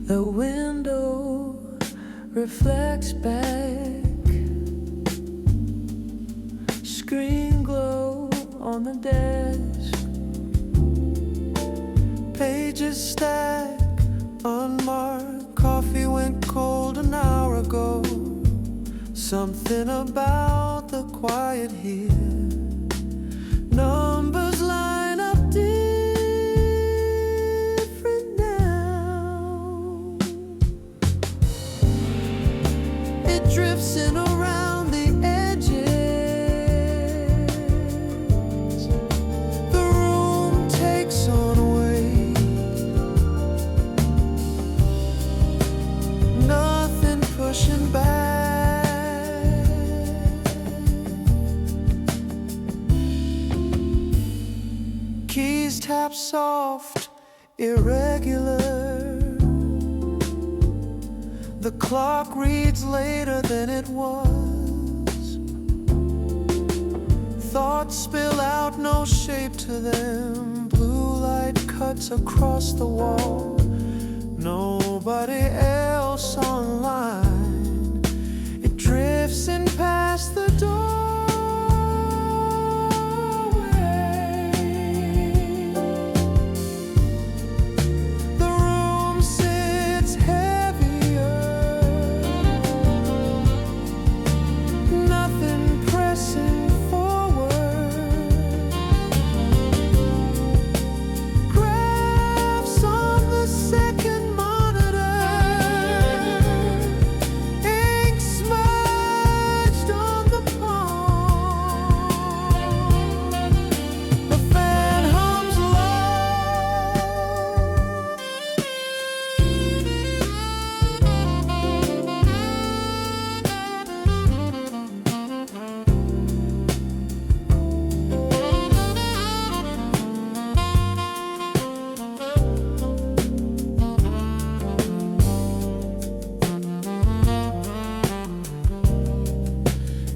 The window reflects back, screen glow on the desk, pages stack unmarked, coffee went cold an hour ago. Something about the quiet here, numbers line up different now. It drifts in around the edges, the room takes on weight, nothing pushing back. Keys tap soft, irregular. The clock reads later than it was. Thoughts spill out, no shape to them. Blue light cuts across the wall. Nobody else online. It drifts in past the door.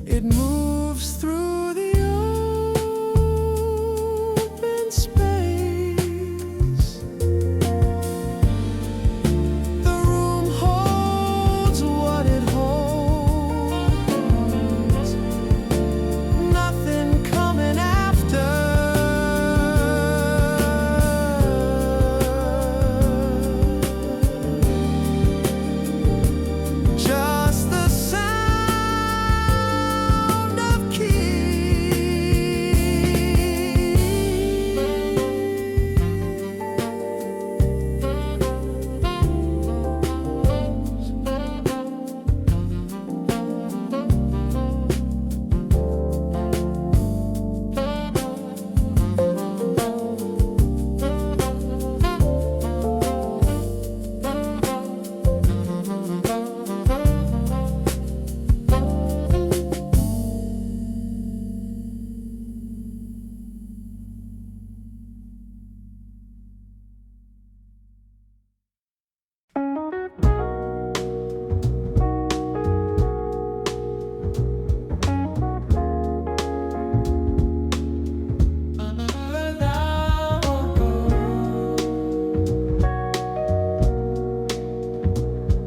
It moves through the open space. The room holds what it holds. Nothing coming after. Just the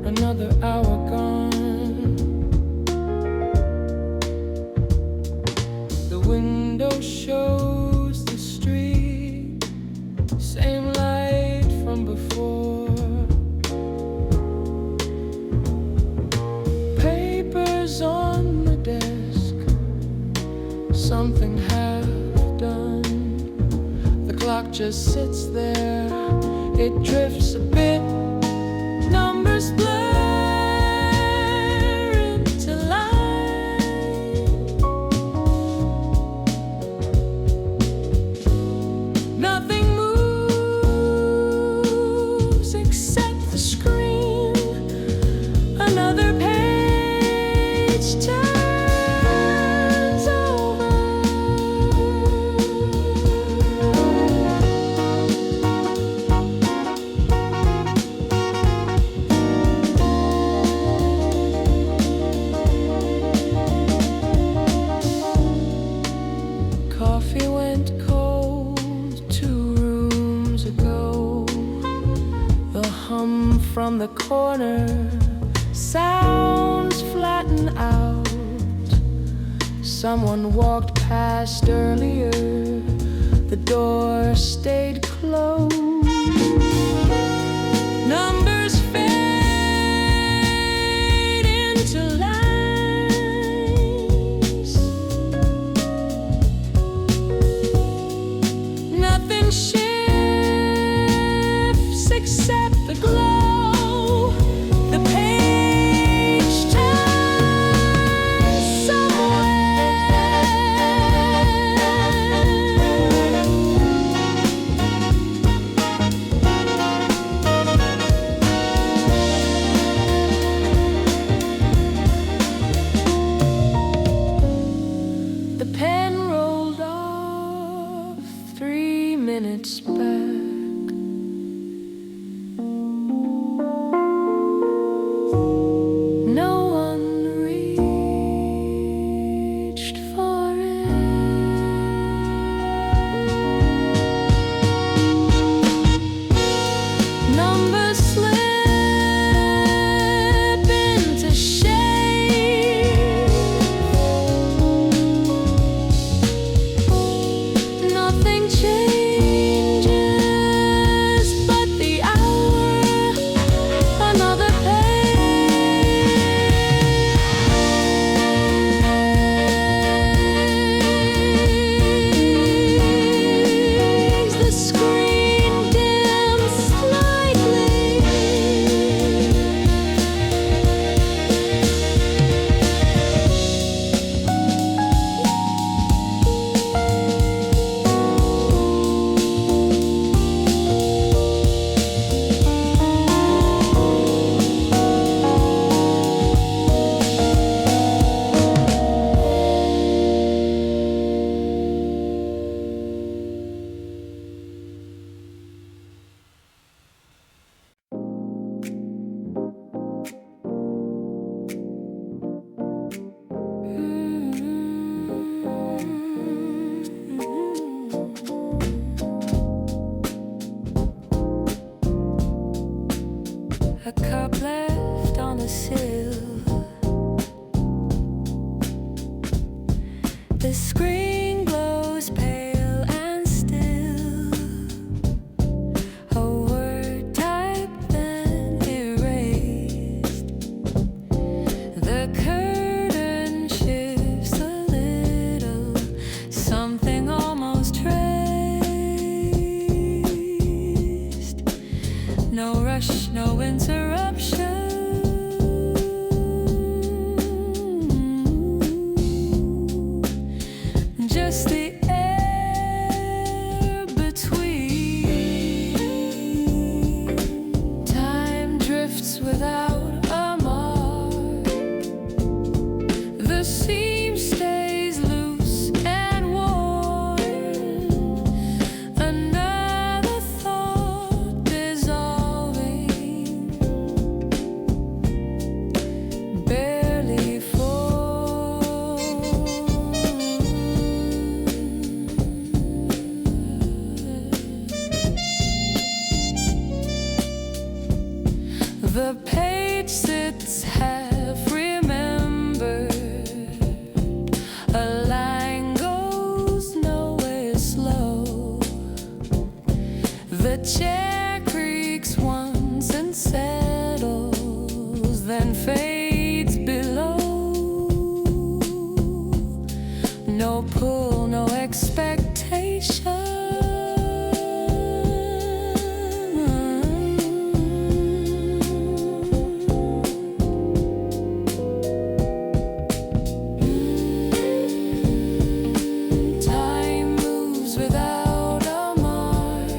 another hour gone. The window shows the street, same light from before. Papers on the desk, something half done. The clock just sits there, it drifts a bit. Numbers blur into light. Nothing moves except the screen. Another page turns over. from the corner. Sounds flatten out. Someone walked past earlier. The door stayed closed. Numbers fade into lines. Nothing shifts except the glow. The page turns somewhere. The pen rolled off 3 minutes back. No one reached for it. Numbers slip into shade. Nothing changes but the hour. Another page. The screen dims slightly. A cup left on the sill. The screen glows pale and still. A word typed then erased. The curtain shifts a little. Something almost traced. No rush, no interruption. Just the air between. Time drifts without a mark. The seam stays loose and warm. Another thought dissolving. Barely the page sits half remembered. A line goes nowhere slow. The chair creaks once and settles, then fades below. No pull, no expectation. Time moves without a mark.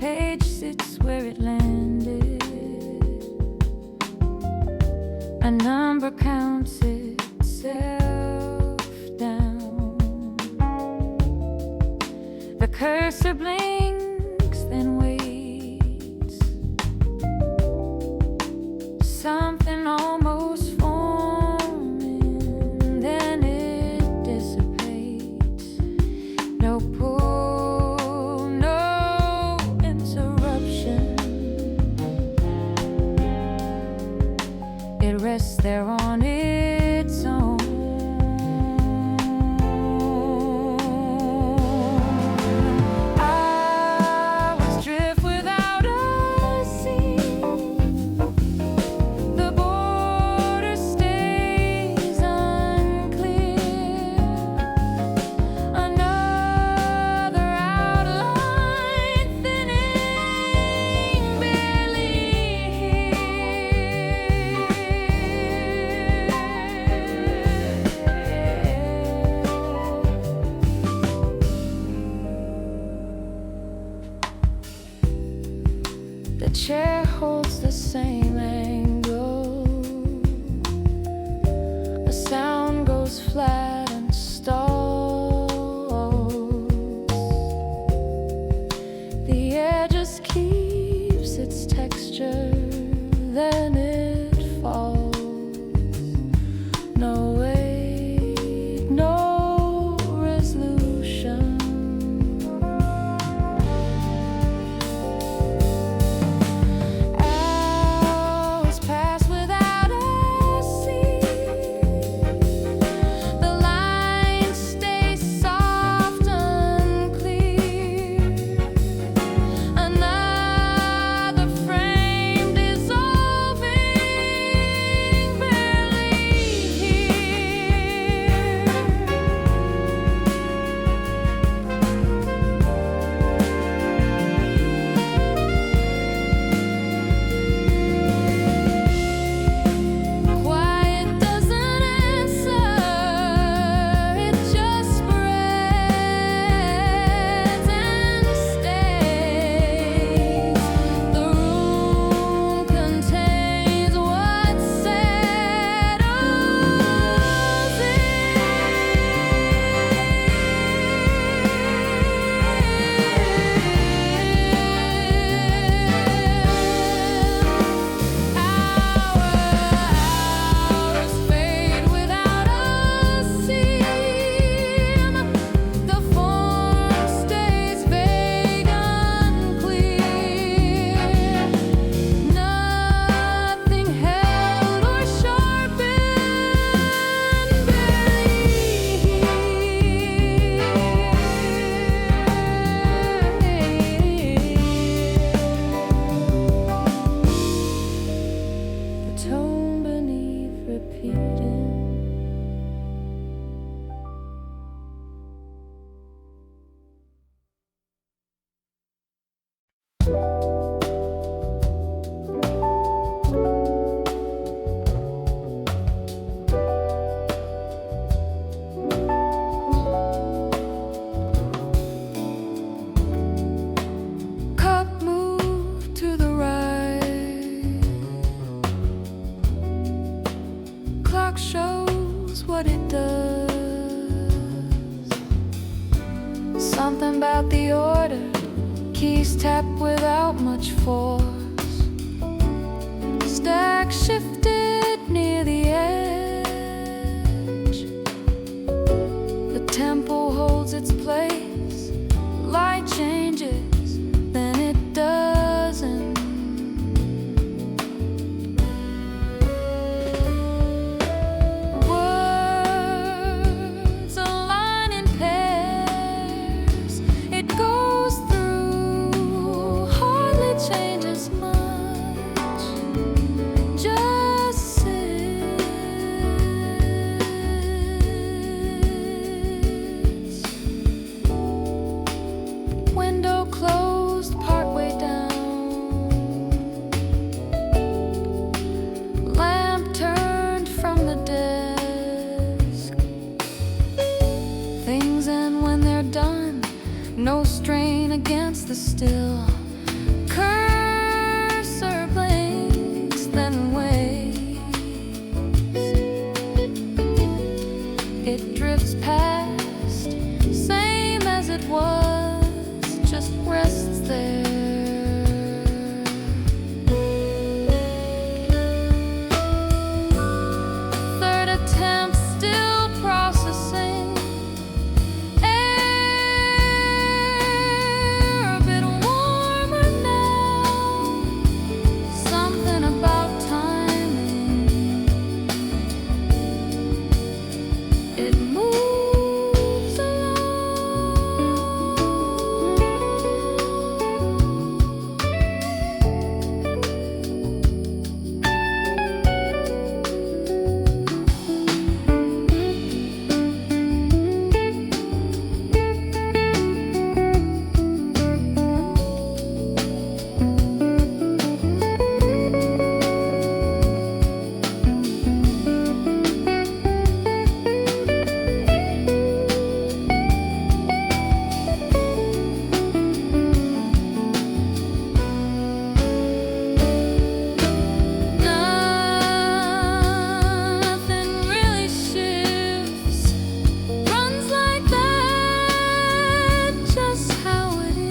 page sits where it landed. A number counts itself down. The cursor blinks, then waits. Something almost forming, then it dissipates. No pull, no interruption. It rests there on its own. The chair holds the same angle. The sound goes flat and stalls. The air just keeps its texture, then it falls. No weight, no resolution. Shows what it does. Something about the order. Keys tap without much force. Stack shifted near the edge. The tempo holds its place. Light changes, then it doesn't. No strain against the still. as it was, just rests there. Third attempt, still processing. Air a bit warmer now. Something about timing. It moves nothing really shifts. Runs like that, just how it is.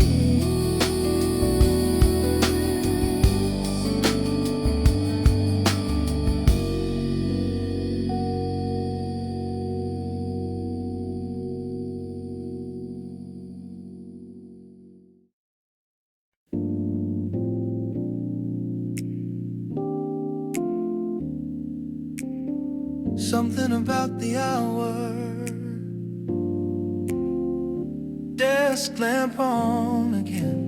Something about the hour, desk lamp on again.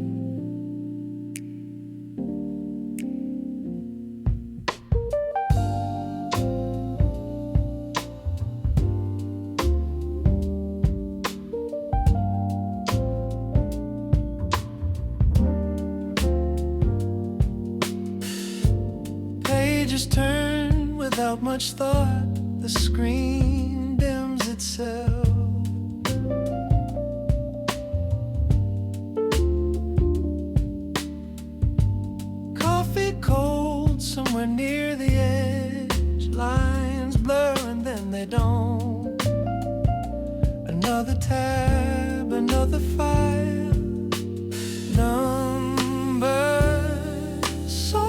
Pages turn without much thought. The screen dims itself. Coffee cold somewhere near the edge. Lines blur and then they don't. Another tab, another file. Numbers sort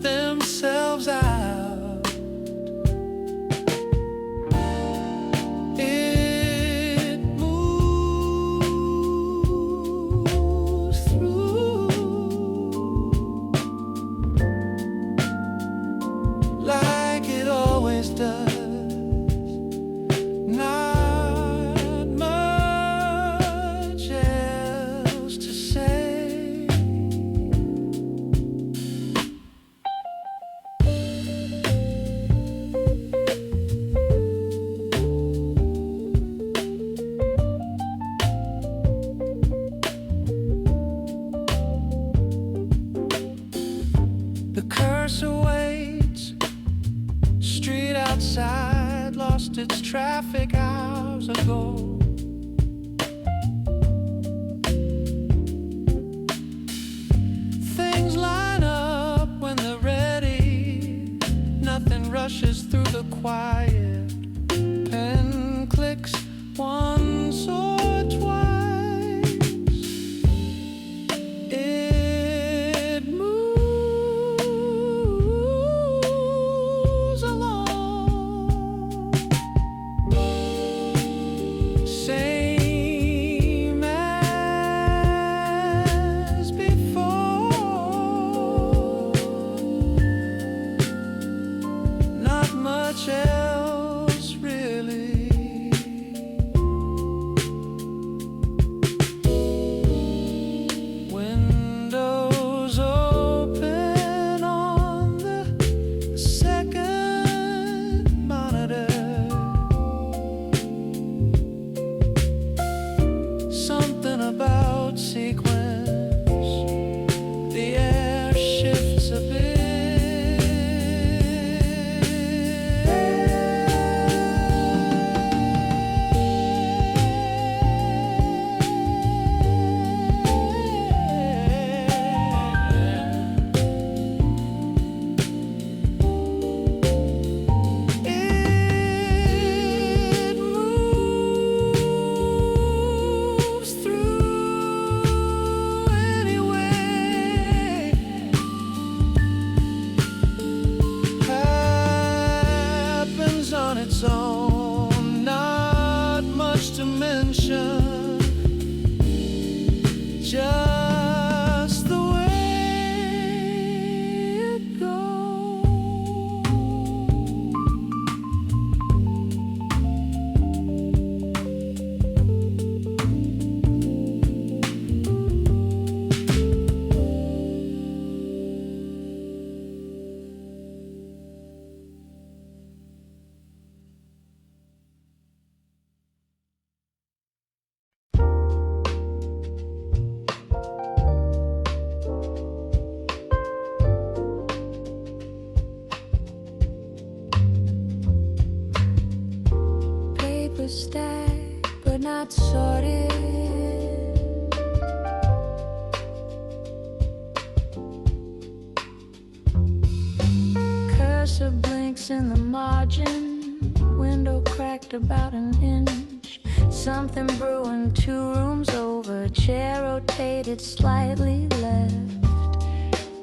themselves out. It moves through like it always does. Not much else to say. The cursor waits, street outside lost its traffic hours ago. Things line up when they're ready. Nothing rushes through the quiet. Pen clicks once or twice. It moves along, dimension, just the way it goes. Stacked but not sorted. Cursor blinks in the margin, window cracked about an inch. Something brewing 2 rooms over, chair rotated slightly left.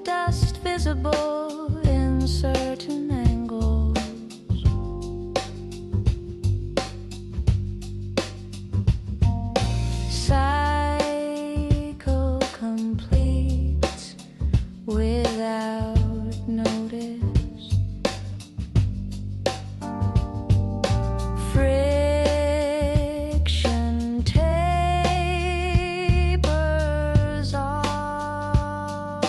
Dust visible in certain angles. Cycle complete without notice. Friction tapers off.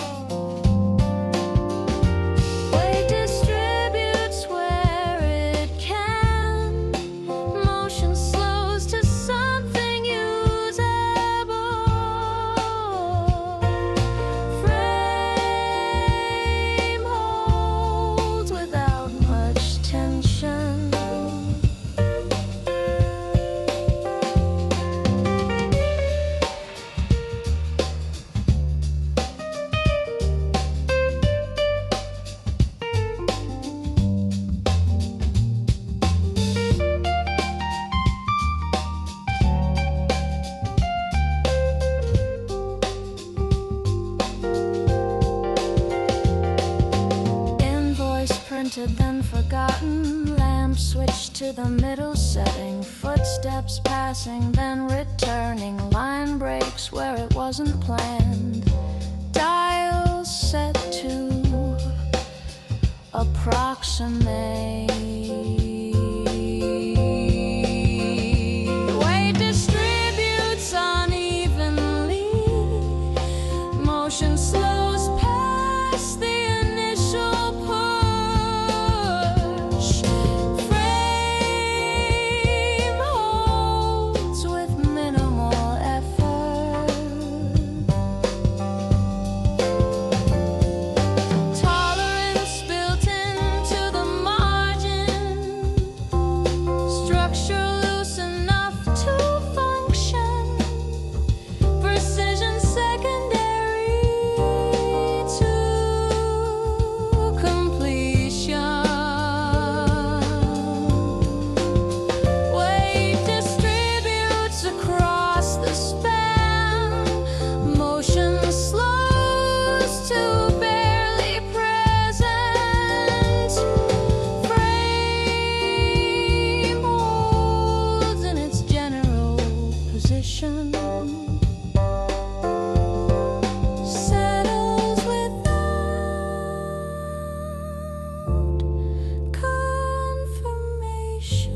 Weight distributes where it can. Motion slows to something usable. Frame holds without much tension. Invoice printed then forgotten. Lamp switched to the middle setting. Footsteps passing then returning. Line breaks where it wasn't planned. Dials set to approximate. Weight distributes unevenly. Motion slows past the initial push. Frame holds with minimal effort. Tolerance built into the margin. Structure loose enough to function. Precision secondary to completion. Weight distributes across the span. Motion slows to barely present. Frame holds in its general position. Settles without confirmation.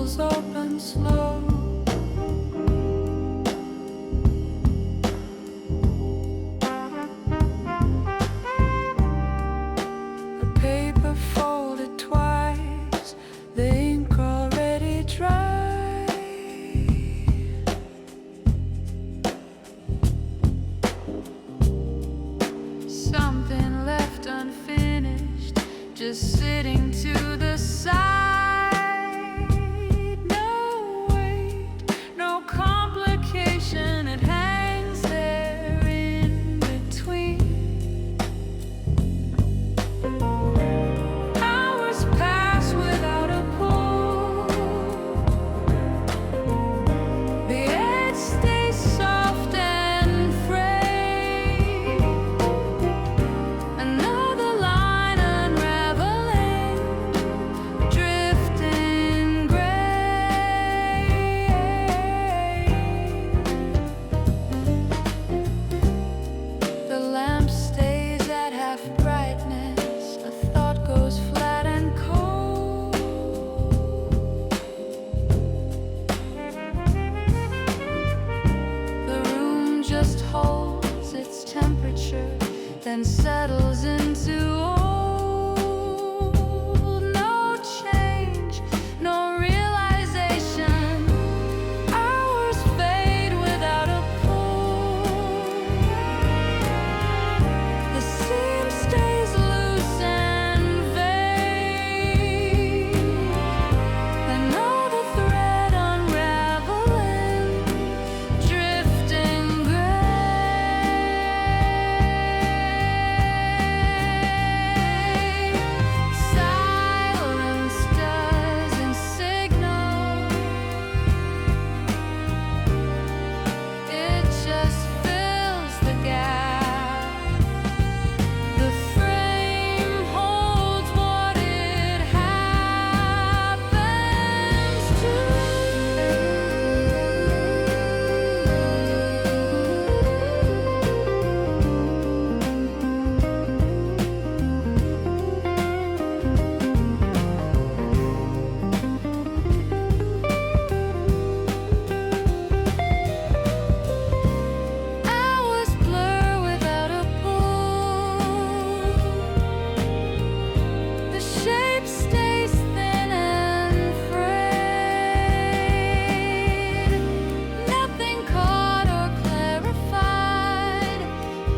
pulls open slow. The paper folded twice, the ink already dry. Something left unfinished, just sitting to the side. No weight, no complication, it hangs there in between. Hours pass without a pull. The edge stays soft and frayed. Another line unraveling, drifting gray. The lamp stays at half brightness, a thought goes flat and cold. The room just holds its temperature, then settles into old. No change, no realization. Hours fade without a pull. The seam stays loose and vague. Another thread unraveling, drifting gray. Silence doesn't signal, it just fills the gap. The frame holds what it happens to. Hours blur without a pull. The shape stays thin and frayed. Nothing caught or clarified,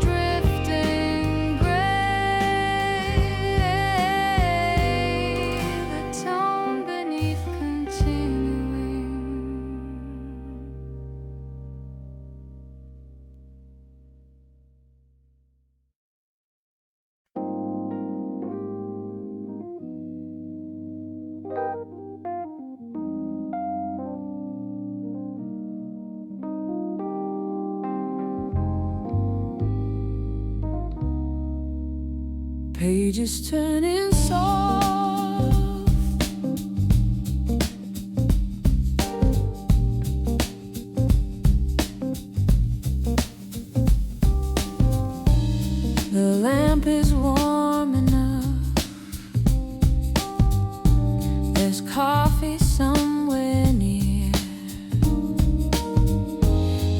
drifting gray. The tone beneath continuing. Pages turning soft. The lamp is warm enough. There's coffee somewhere near.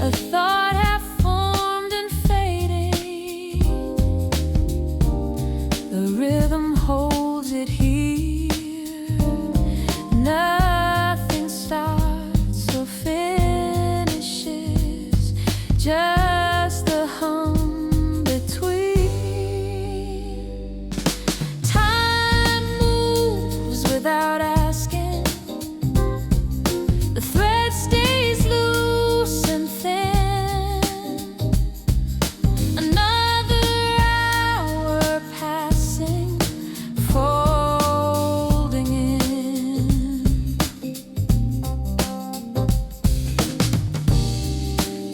A thought half formed and fading. The rhythm holds it here. Nothing starts or finishes, just the hum between. Time moves without asking. The thread stays loose and thin. Another hour passing, folding in.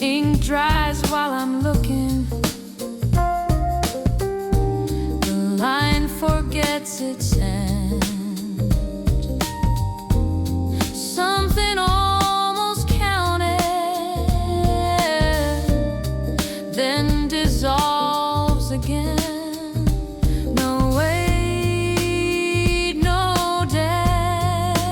Ink dries while I'm looking. The line forgets its end. Something almost counted, then dissolves again. No weight, no destiny.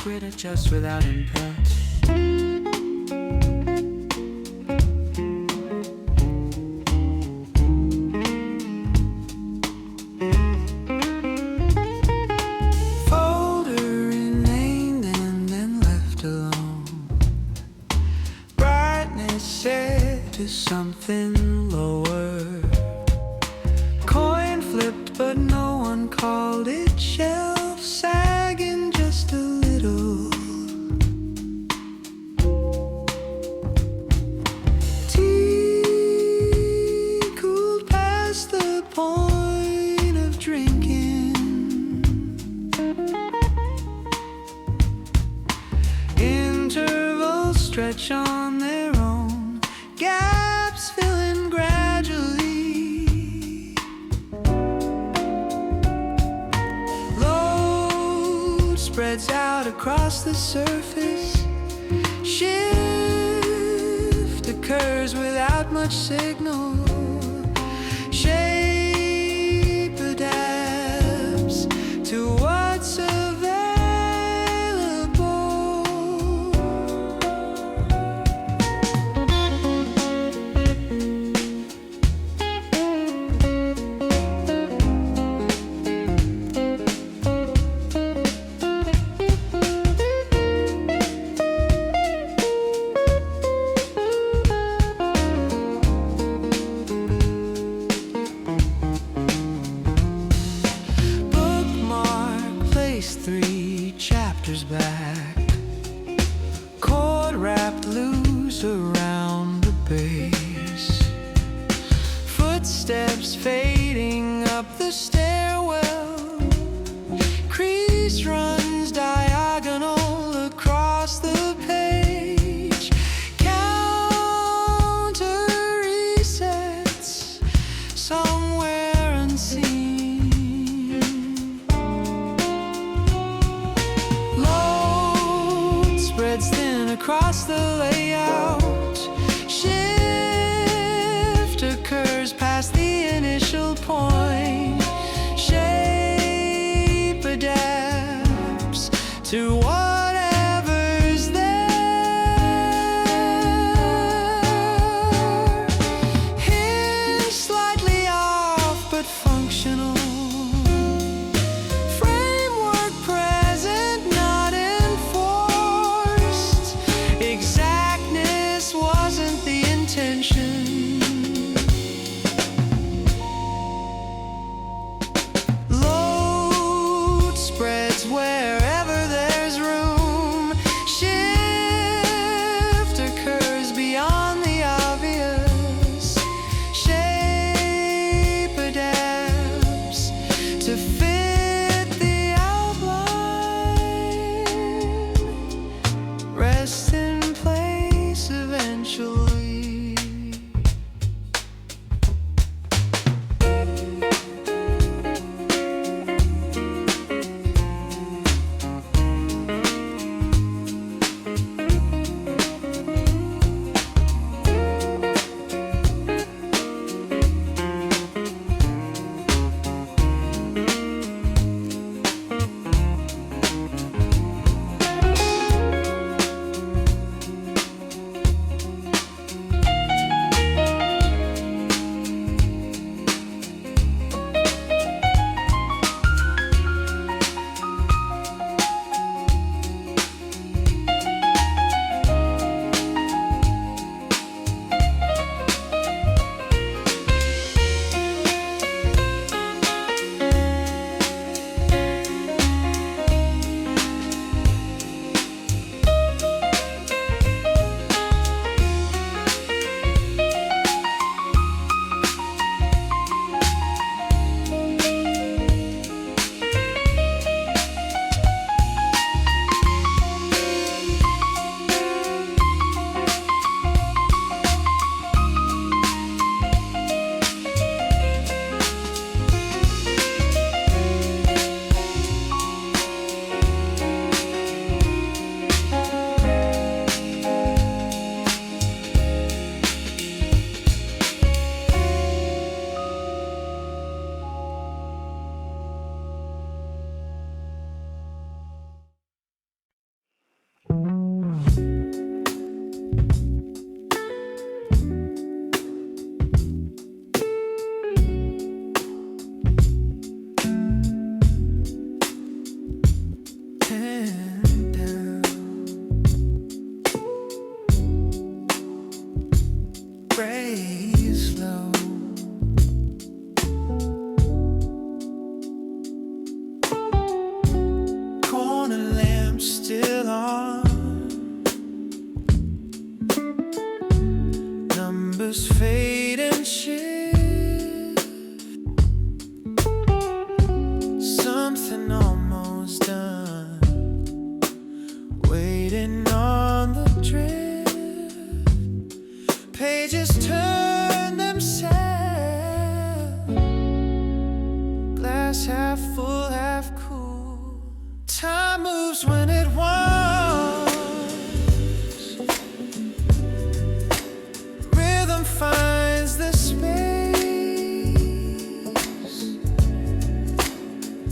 grid adjusts without input. Set to something lower. Coin flipped, but no one called it. Shelf sagging just a little. Tea cooled past the point of drinking. Intervals stretch on their own, gaps filling gradually. Load spreads out across the surface. Shift occurs without much signal. Shape adapts to what's available. Three chapters back, cord wrapped loose around the base. Footsteps fading up the stairwell. Crease runs diagonal across the page. Counter resets somewhere unseen. Spreads thin across the layout. Shift occurs past the initial point. Shape adapts to whatever's there. Hinge slightly off but functional. Framework present, not enforced. Exactness wasn't the intention. Load spreads wherever there's room. I'm still on. Numbers fade and shift. Something almost done. Waiting on the drift. Pages turn themselves. Glass half full, half cool. Time moves when it wants. Rhythm finds the space.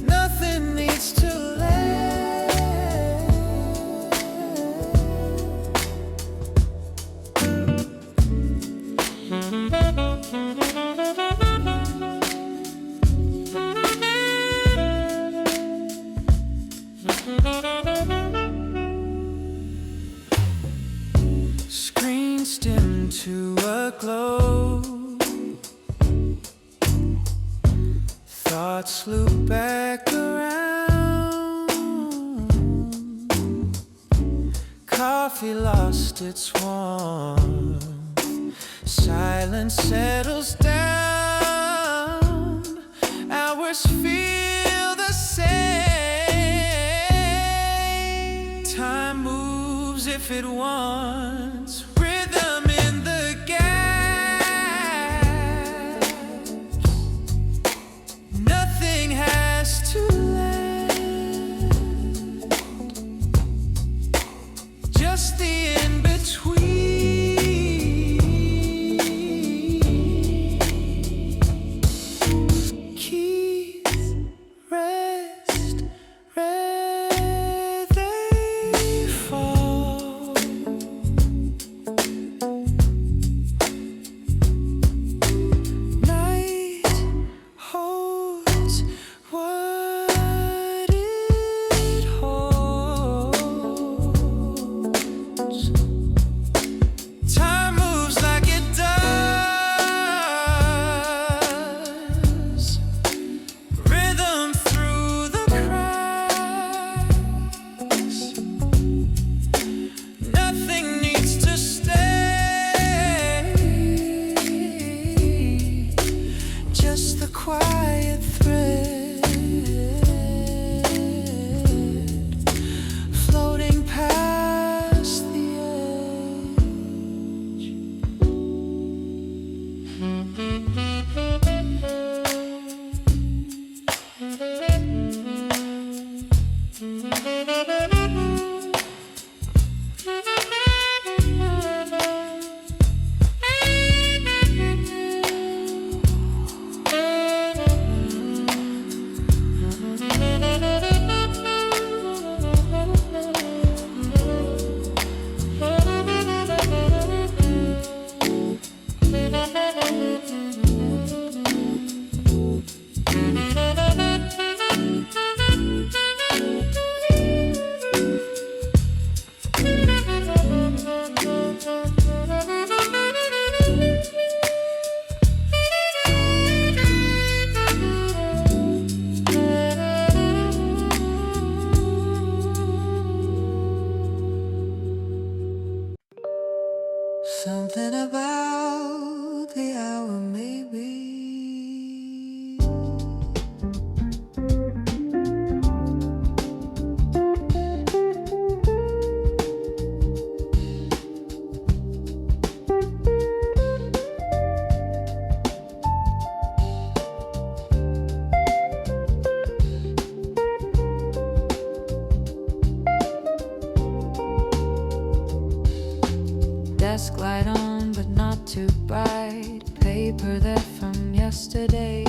Nothing needs to screens dim to a glow. Thoughts loop back around. Coffee lost its warmth. Silence settles down. Hours feel the same. Time moves if it wants. Rhythm in the gaps. Nothing has to land. Just the in-between. Quiet thread floating past the something about the hour, maybe. Desk light on, but not too bright. Paper there from yesterday.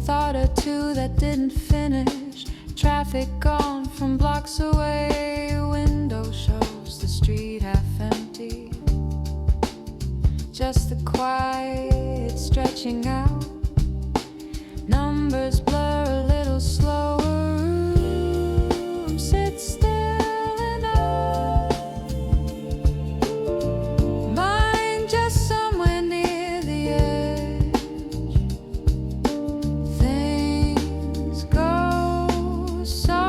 Thought or two that didn't finish. Traffic gone from blocks away. Window shows the street half empty. Just the quiet stretching out. Numbers blur a little slower. Room sits still. Things go softly.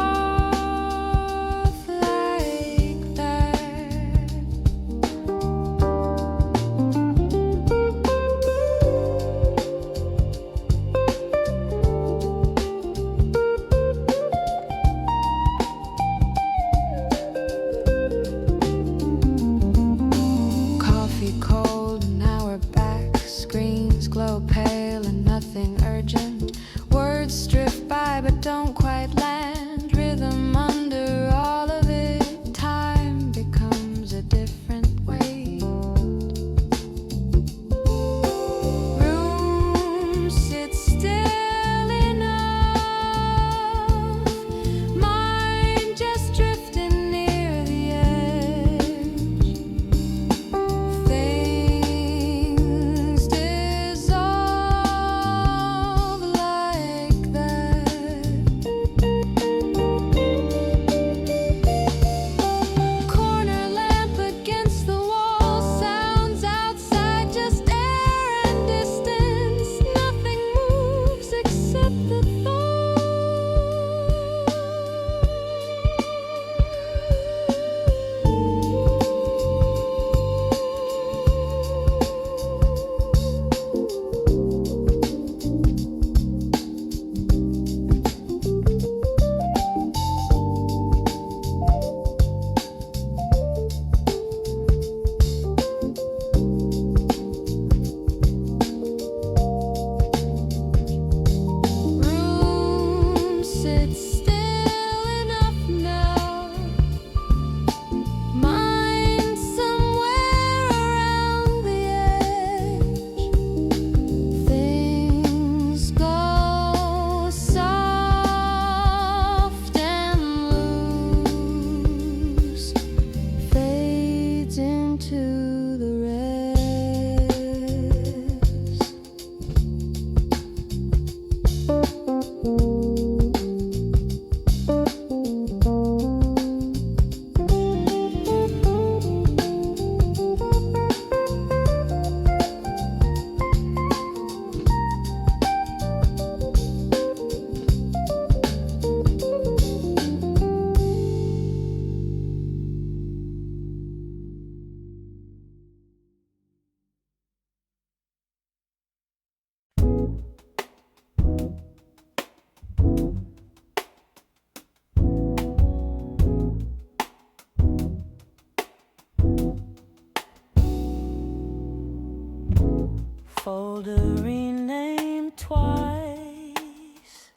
folder renamed twice.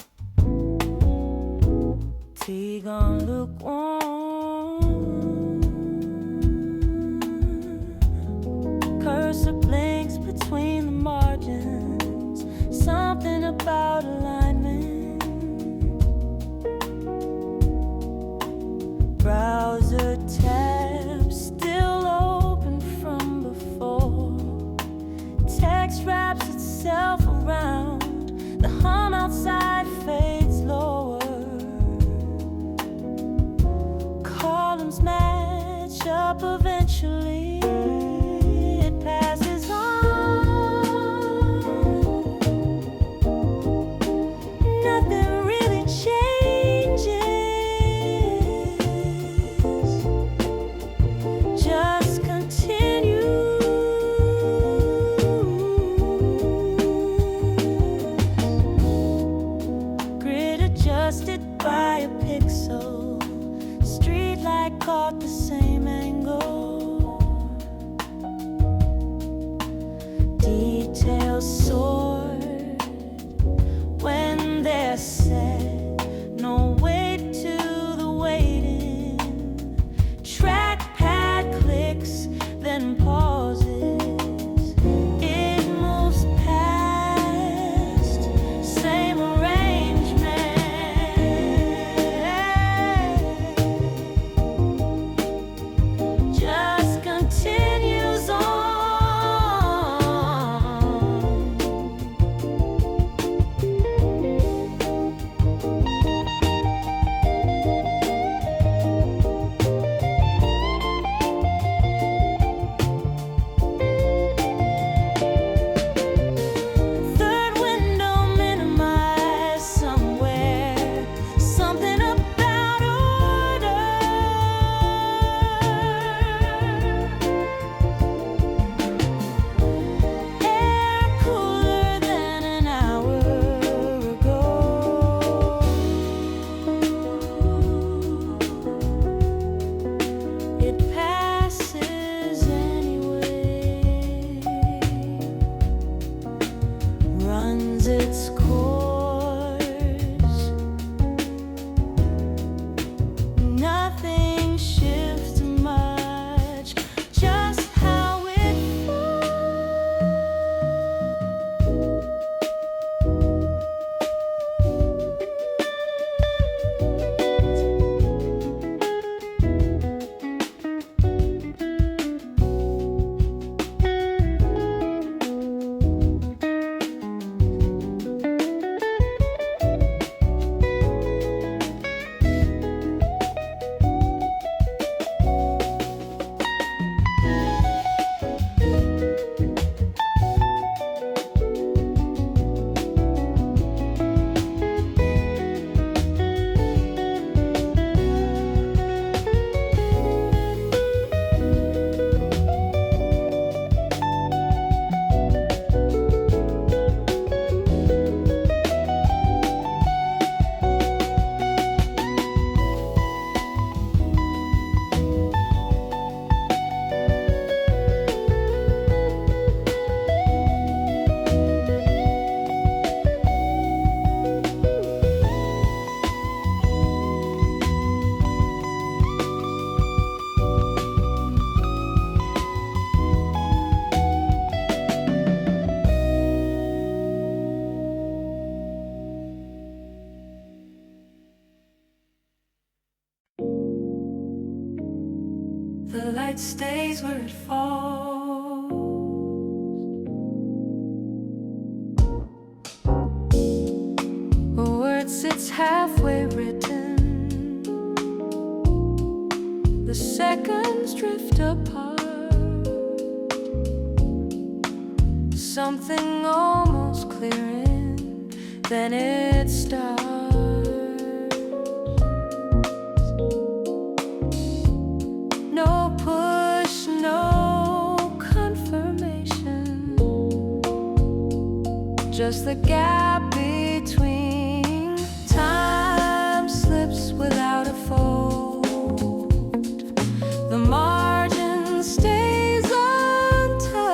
Tea gone lukewarm. Cursor blinks between the margins. Something about alignment. Browser tab still open from before. Text wraps itself around. The hum outside fades lower. Columns match up eventually. It passes on. Nothing really changes. Just continue. Grid adjusted by a pixel. Street light caught the same angle. Details soared when they're set. No weight to the waiting. Trackpad clicks, then pauses. It moves past, same arrangement. Just continues on. Third window minimized somewhere. Something about order. Air cooler than an hour ago. It passes anyway. Runs its course. Nothing shifts much. Just how it the light stays where it falls. A word sits halfway written. The seconds drift apart. Something almost clearing, then it starts. No push, no confirmation. Just the gap between. Time slips without a fold. The margin stays untouched.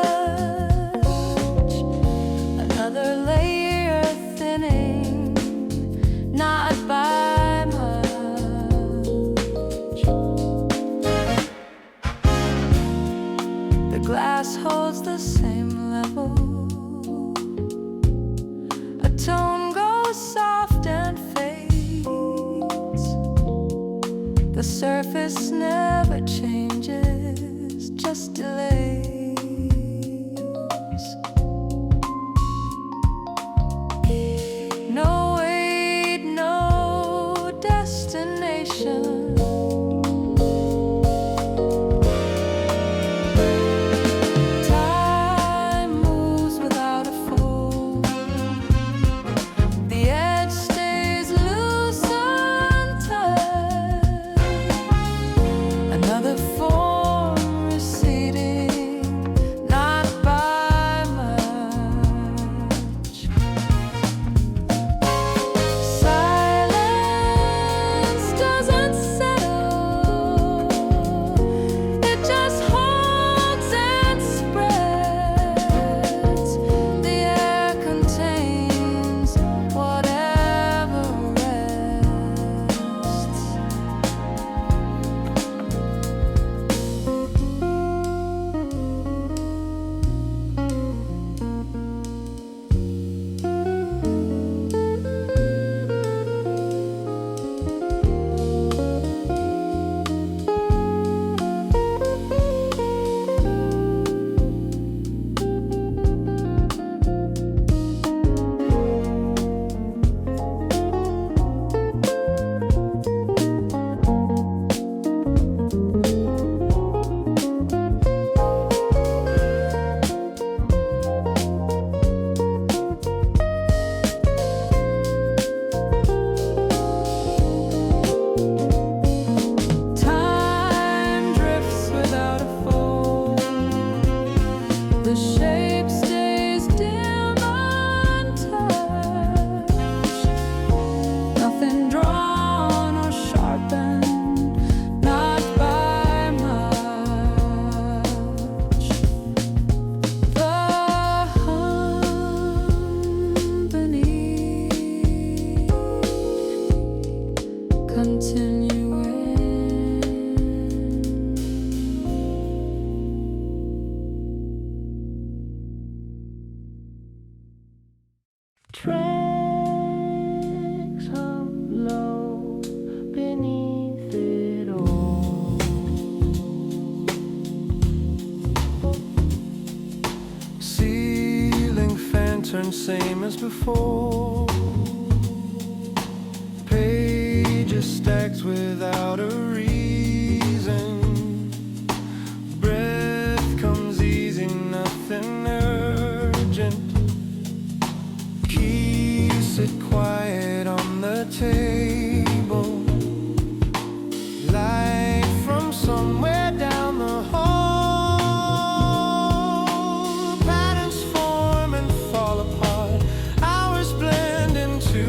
this never changes, just delays. No wait, no destination. Time moves without a fool. The edge stays loose untouched. Another form receding, not by much. Silence doesn't settle, it just holds and spreads. The air contains whatever rests. Time drifts without a fold. The shape stays dim, untouched. Nothing drawn or sharpened, not by much. The hum beneath continuing. Tracks hum low beneath it all. Ceiling fan turns same as before. Pages stacked without a reason. Breath comes easy, nothing urgent. Keys sit quiet on the table. Light from somewhere down the hall. Patterns form and fall apart. Hours blend into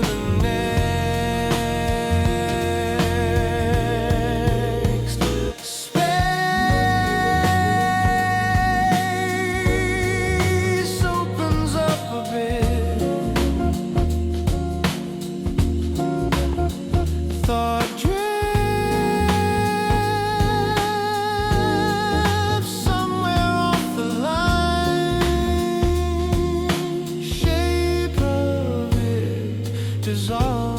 the next. Space opens up a bit. Thought drifts somewhere off the line. Shape of it dissolves.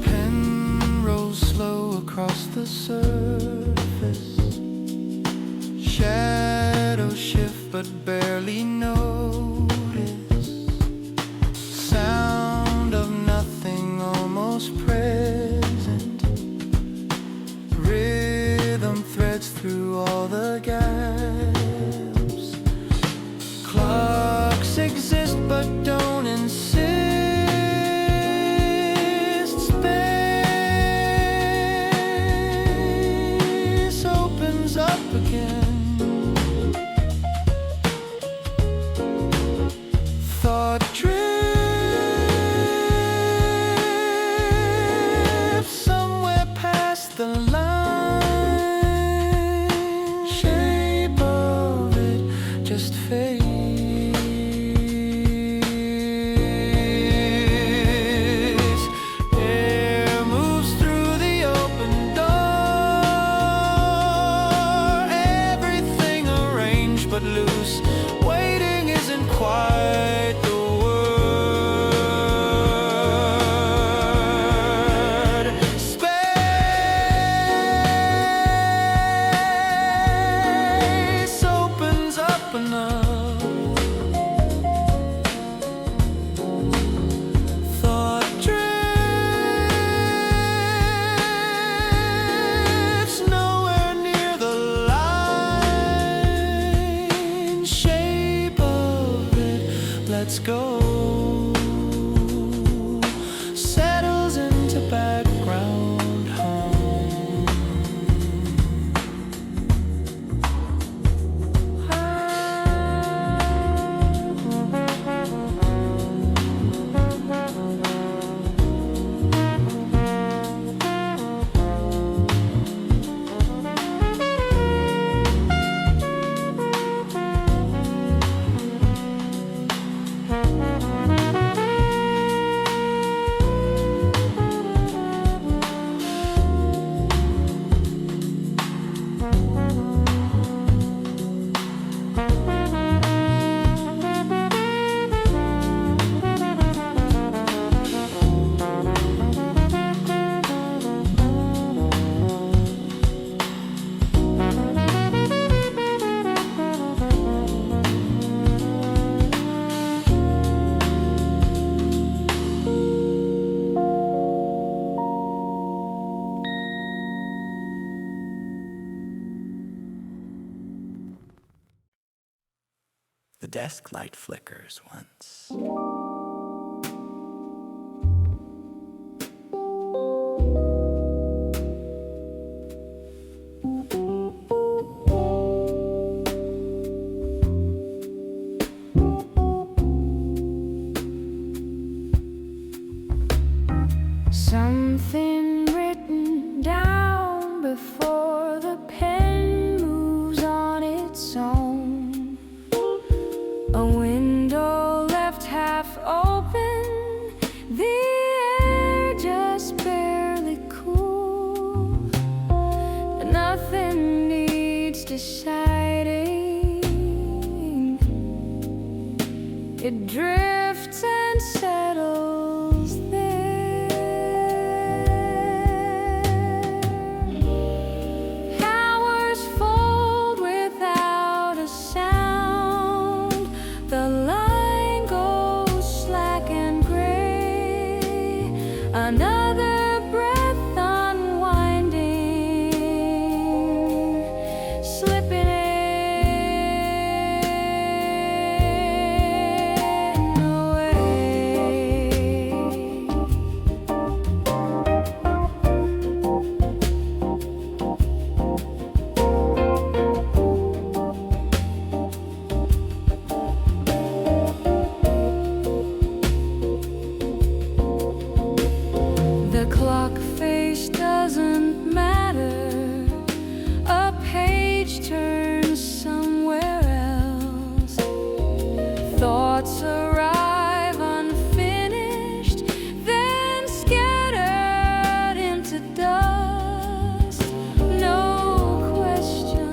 Pen rolls slow across the surface. Shadows shift but barely notice. Sound of nothing almost present. Rhythm threads through all the gaps. Clocks exist but don't insist. Space The desk light flickers once. Something written down before the pen moves on its own. A window left half open, the air just barely cool. Nothing needs deciding. It drifts and settles there. Hours fold without a sound. The line goes slack and gray. Another breath unwinding, slipping the clock face doesn't matter. A page turns somewhere else. Thoughts arrive unfinished, then scattered into dust. No question,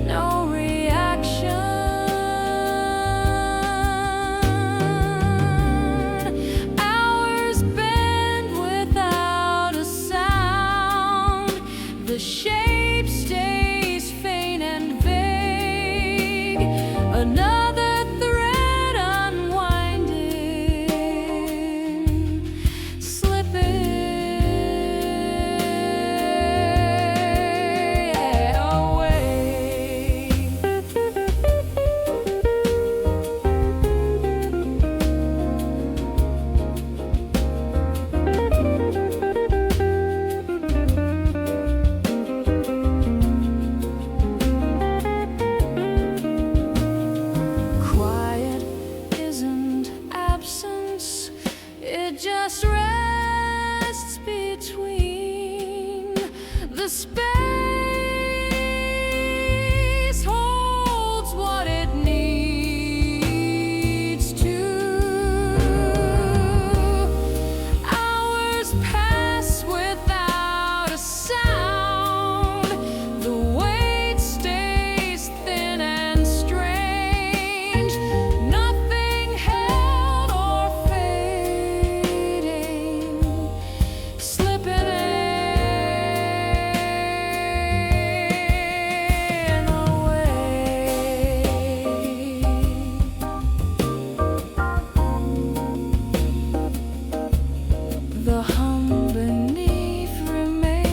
no reaction. The shape stays faint and vague. Another thread unwinding, slipping away. It just rests between. The space holds what it needs to. Hours pass without a sound. The weight stays thin and strange. Nothing held or fading, slipping away. The hum beneath remaining.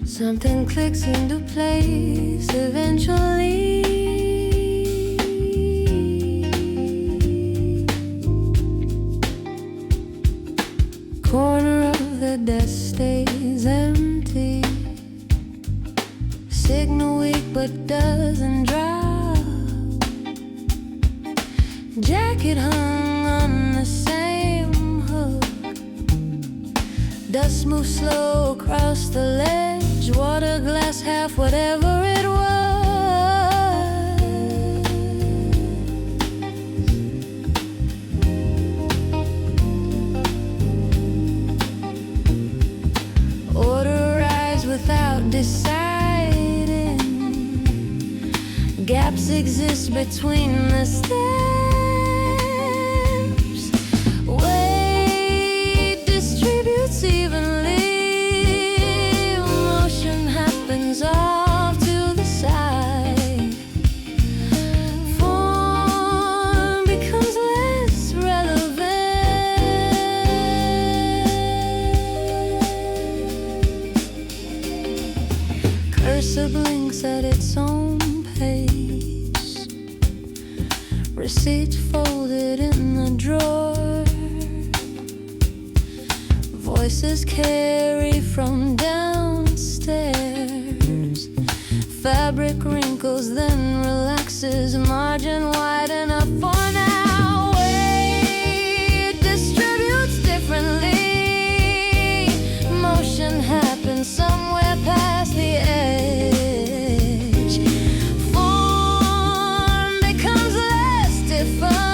Something clicks into place eventually. Corner of the desk stays empty. Signal weak but doesn't drop. Jacket hung on the same hook. Dust moves slow across the ledge. Water glass half, whatever it was. Order arrives without deciding. Gaps exist between the steps. Weight distributes evenly. Motion happens off to the side. Form becomes less relevant. Cursor blinks at its own pace. Receipt folded in the drawer. Voices carry from downstairs. Fabric wrinkles, then relaxes. Margin wide enough for now. Weight distributes differently. Motion happens somewhere past the edge. Form becomes less defined.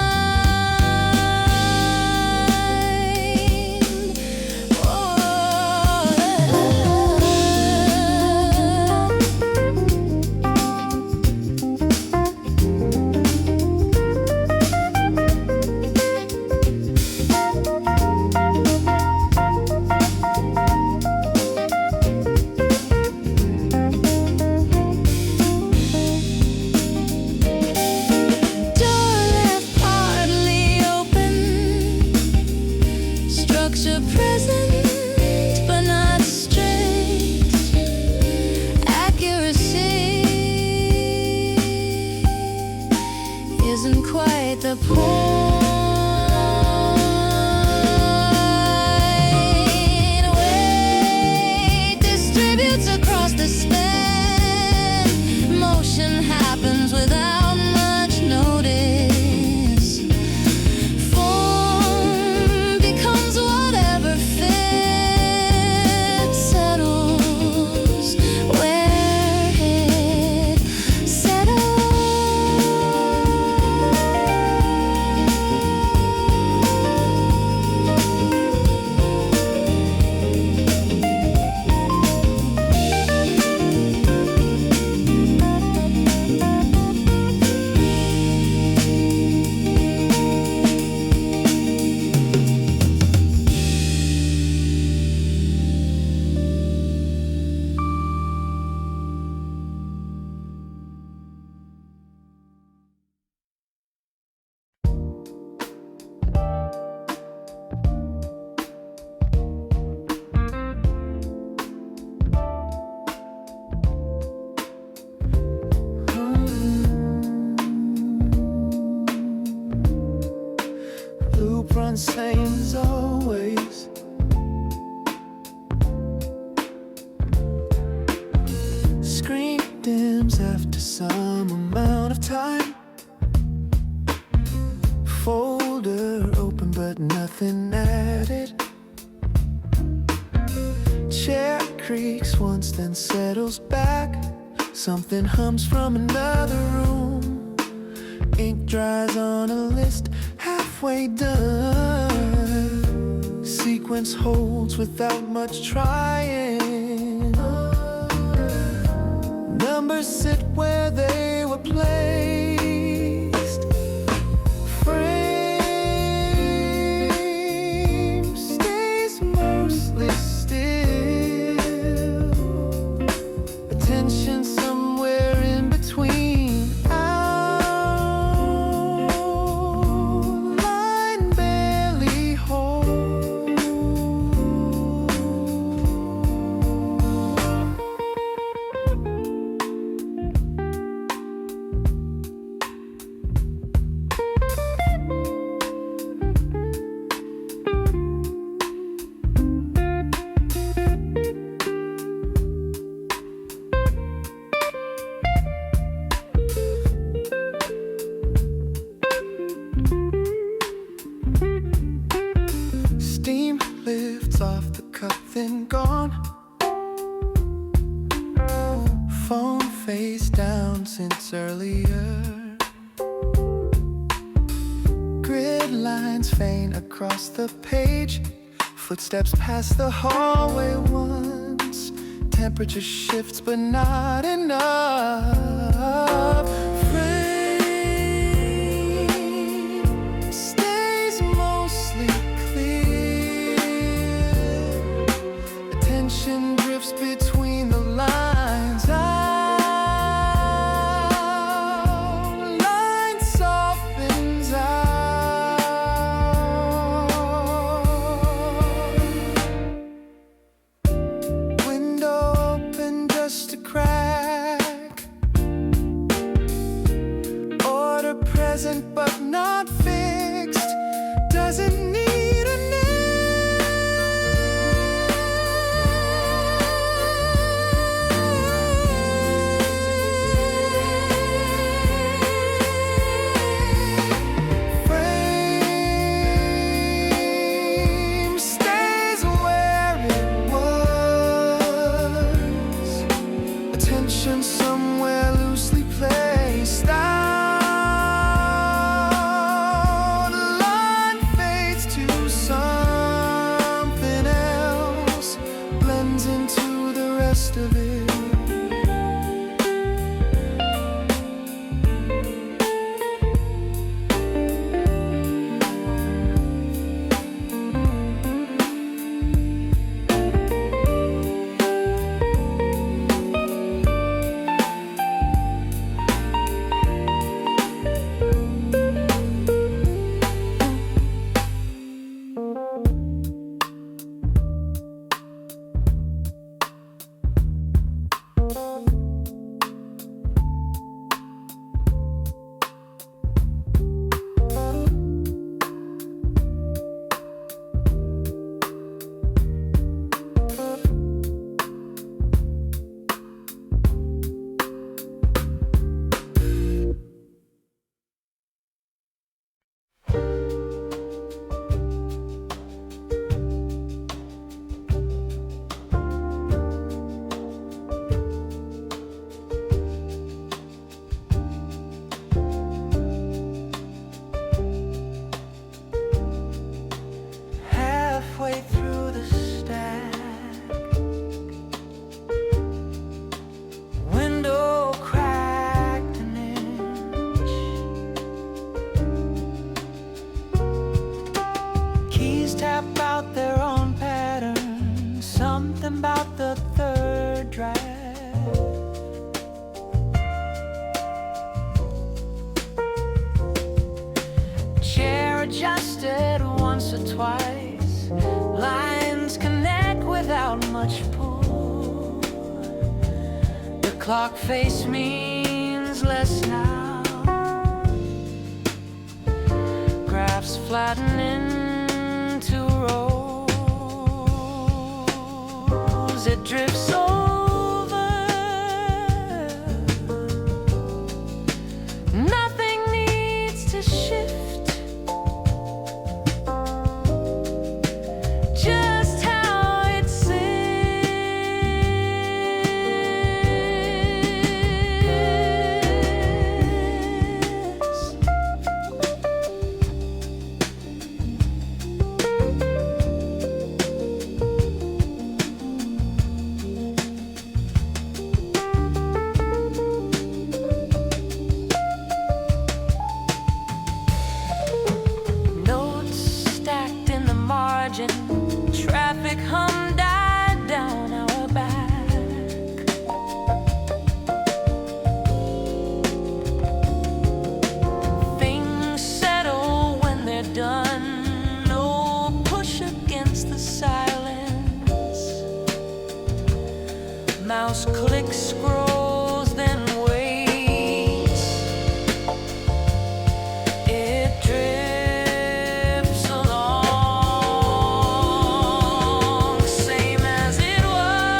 Structure present, but not straight. Accuracy isn't quite the point. Weight distributes across the span. Motion happens without much notice. Blueprint same as always. Screen dims after some amount of time. Folder open but nothing added. Chair creaks once then settles back. Something hums from another room. Ink dries on a list halfway done. Sequence holds without much trying. Numbers sit where they were placed. Frame stays mostly still. Attention somewhere in between. Outline barely holds. Lights off the cup, then gone. Phone face down since earlier. Grid lines faint across the page. Footsteps past the hallway once. Temperature shifts but not enough. Frame stays mostly clear. Attention drifts between the lines. Outline softens out. Window open just a crack. Order present but not fixed. Doesn't need a name. Frame stays where it was. Attention somewhere loosely placed. Outline fades to something else. Blends into the rest of it. Halfway through the stack, window cracked an inch. Keys tap out their own pattern. Something about the third draft. Chair adjusted once or twice. Lines connect without much pull. The clock face means less now. Graphs flatten into rows. It drifts over. Nothing needs to shift. Just how it sits. Notes stacked in the margin. Traffic hum died down our back. Things settle when they're done. No push against the silence. Mouse clicks, scrolls, then waits. It drifts along, same as it was.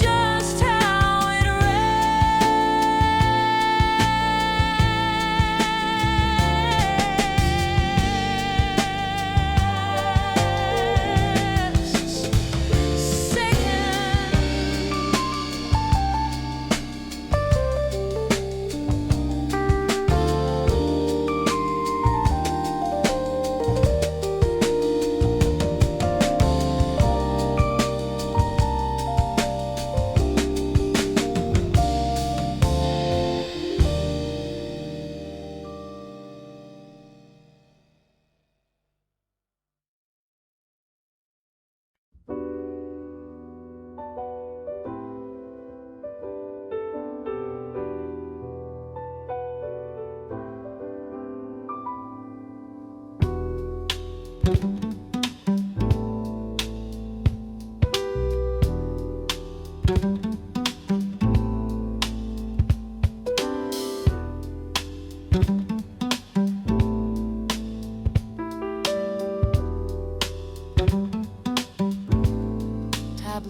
Just how it read. Tab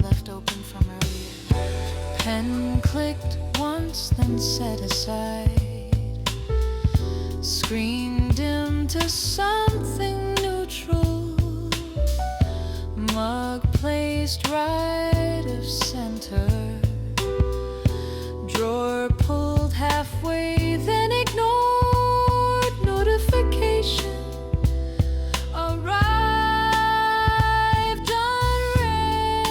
left open from earlier. Pen clicked once, then set aside. Screen dim to something neutral. Mug placed right of center. Drawer pulled halfway, then ignored. Notification arrived unread.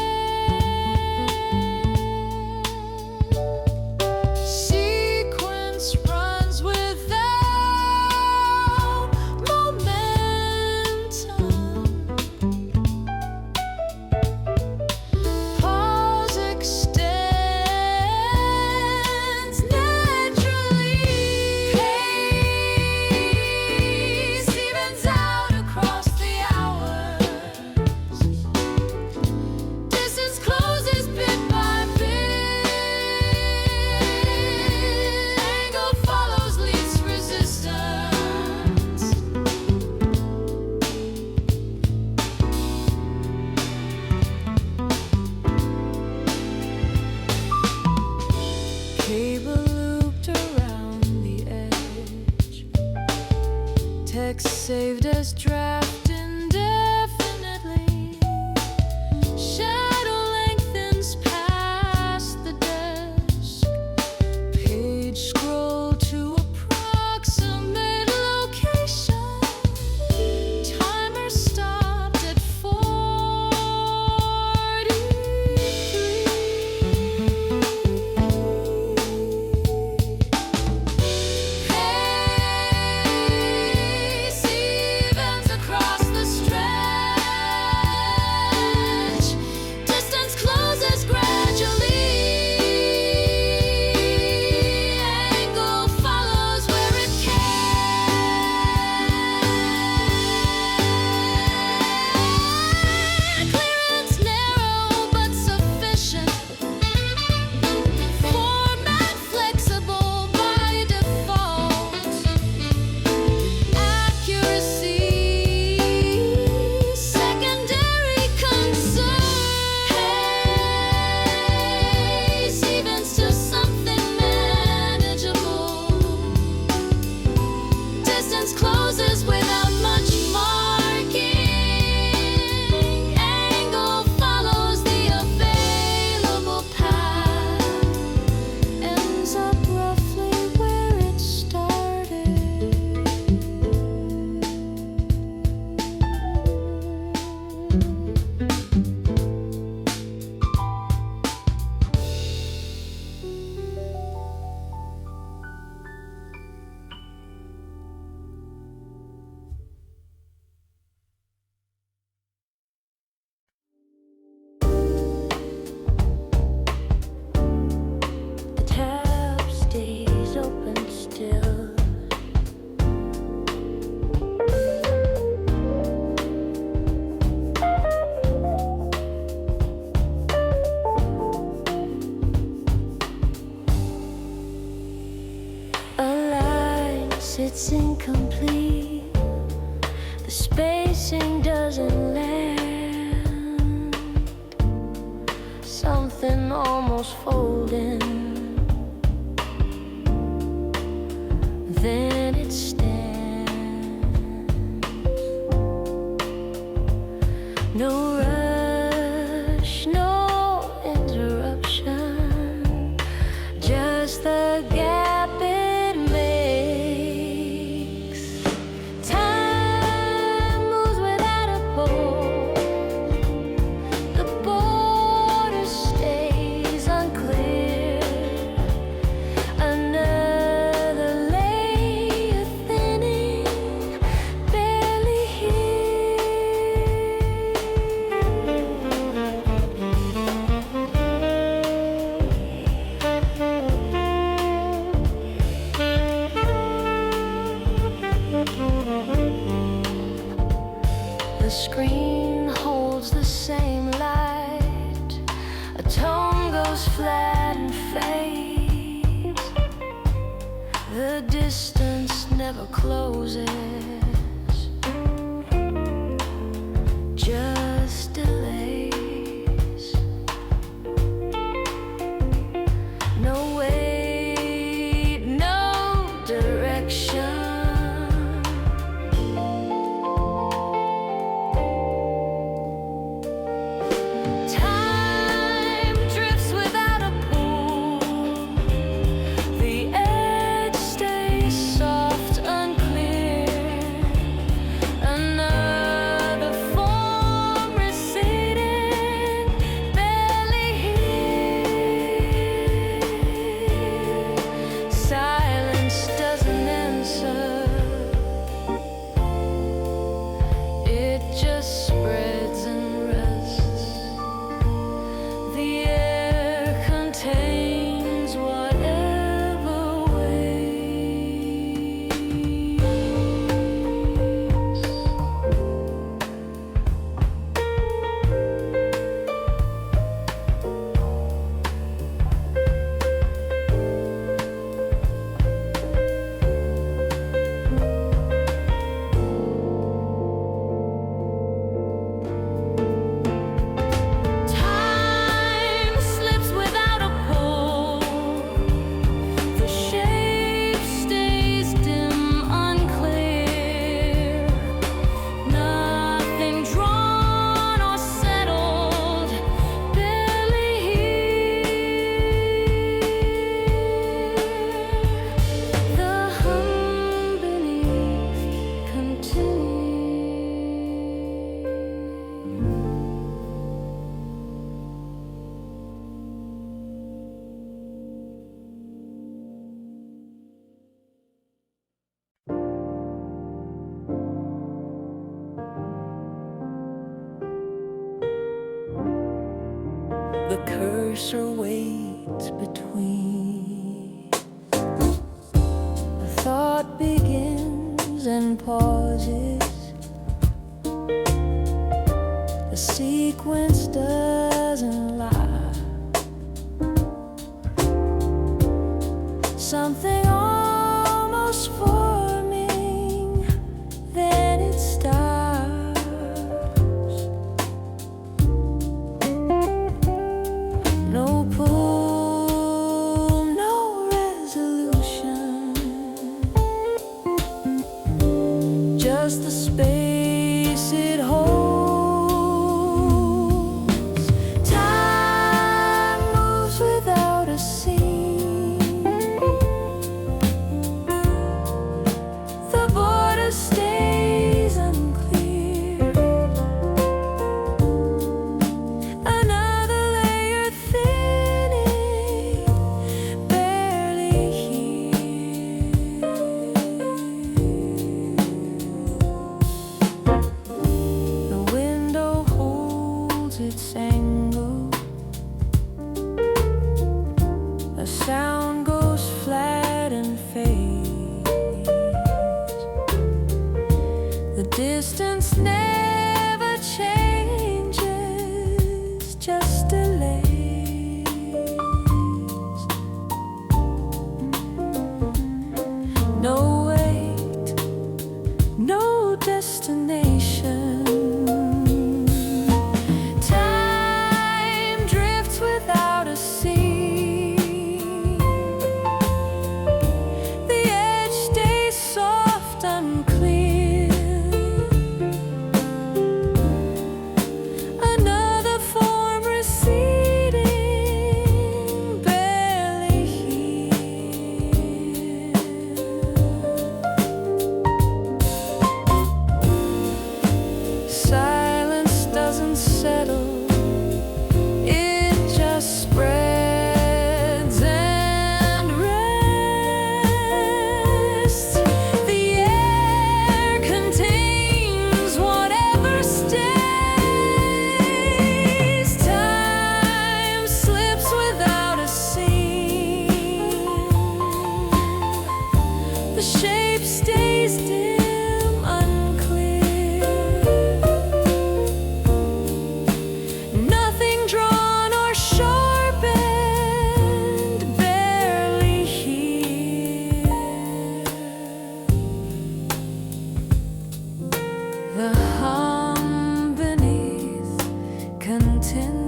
Sequence runs without momentum. Pause extends naturally. Pace evens out across the hours. Distance closes bit by bit. Angle follows least resistance. Cable looped around the edge. Text saved as draft indefinitely. Shadow lengthens past the desk. Page scroll to approximate location. Timer stopped at 43. Pace evens across the stretch. Distance closes gradually. Angle follows where it can. Clearance narrow but sufficient. Format flexible by default. Accuracy secondary concern. Pace evens to something manageable. Distance closes without much marking. Angle follows the available path. Ends up roughly where it started. The tab stays open still. A line sits incomplete. The spacing doesn't land. Something almost folding. Then it stands. No rush, no interruption. Just the gap it makes. Time moves without a pause. The border stays unclear. Another layer thinning, barely here. The screen holds the same light. A tone goes flat and fades. The distance never closes, just delays. No way, no direction. The cursor waits between. The thought begins and pauses. The sequence doesn't lie. Something almost forming, then it starts. No pull, no resolution, just the space it holds. Time moves without a scene. The border stays unclear. Another layer thinning, barely here. The window holds its angle. A sound goes flat and fades. The distance never changes, just delays. No wait, no destination. Time drifts without a scene. The edge stays soft, unclear. Another form receding, barely here. the hum beneath continuing.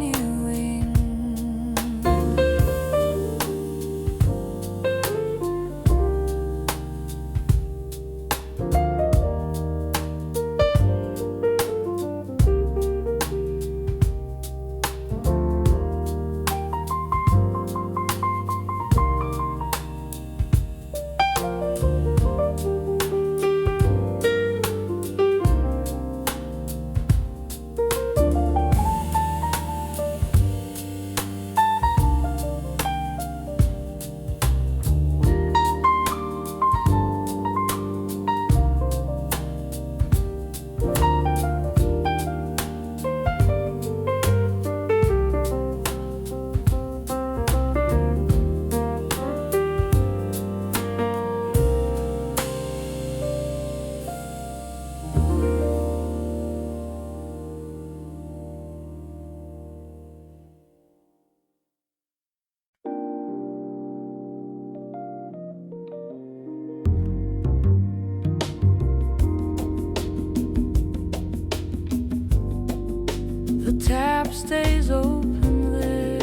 The tap stays open there.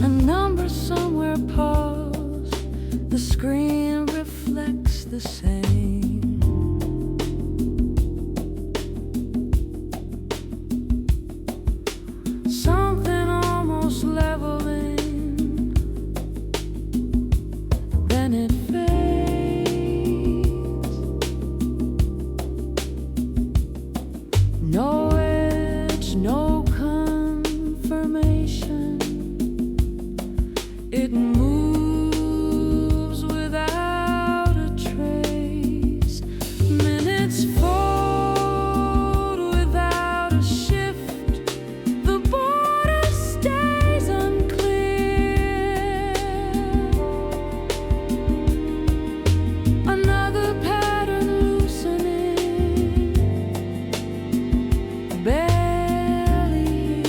A number somewhere paused. The screen reflects the same. Something almost leveling, then it no edge, no confirmation. It moves without a trace. Minutes fold without a shift. The border stays unclear. Another pattern loosening. Barely.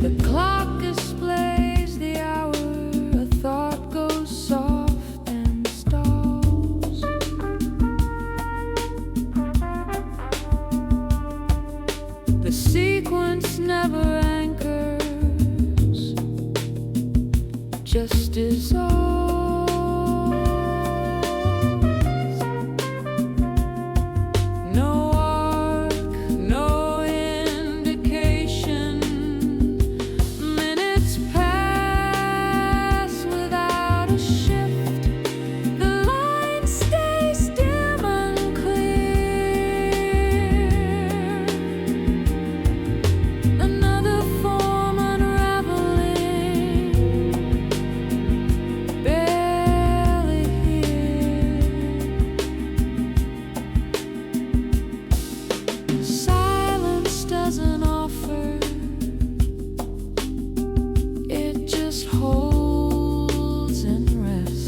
The clock displays the hour. A thought goes soft and stalls. The sequence never anchors, just dissolves. Holds and rests.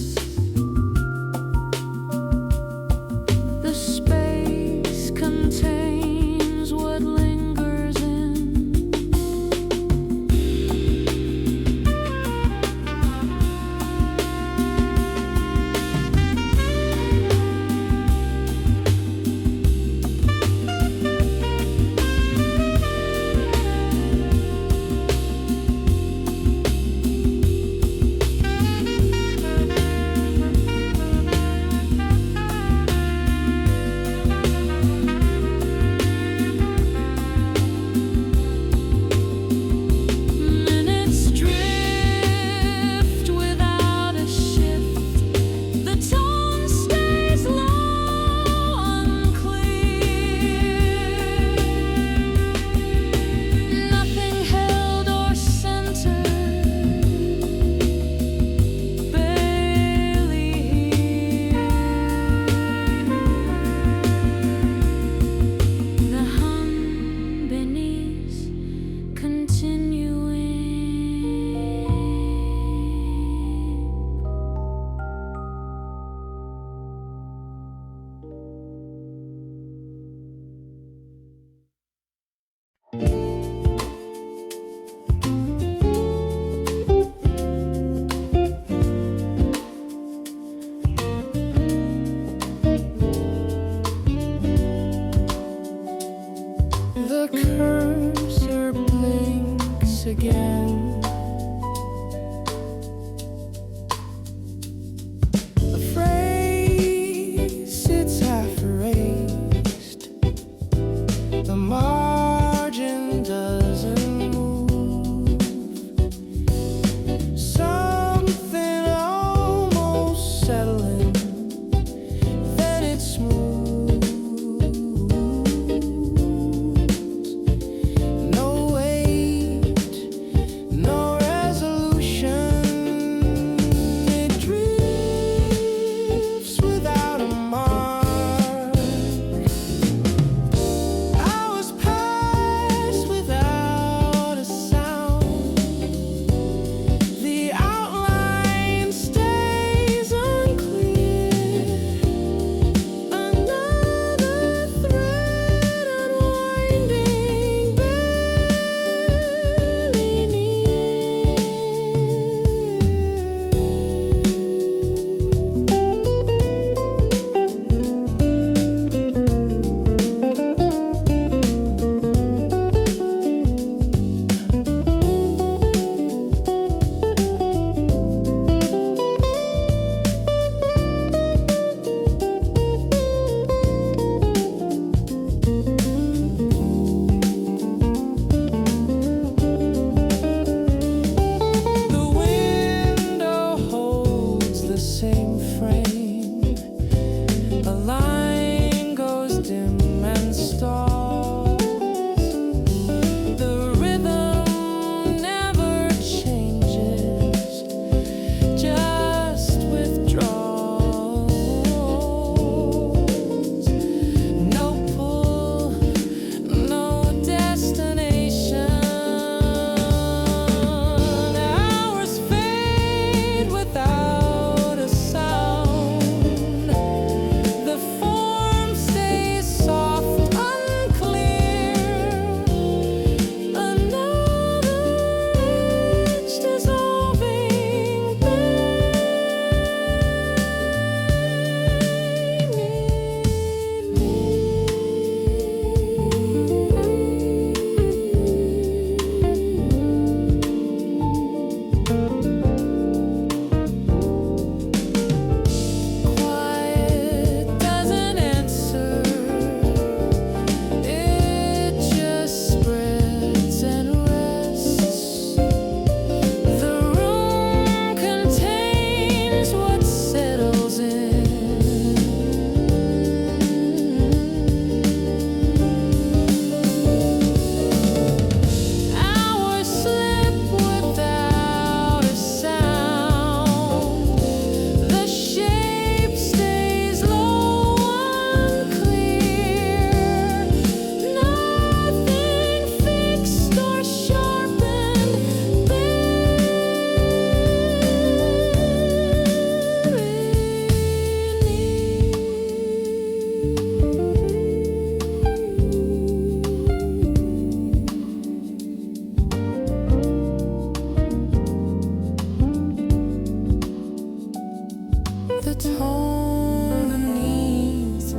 tone beneath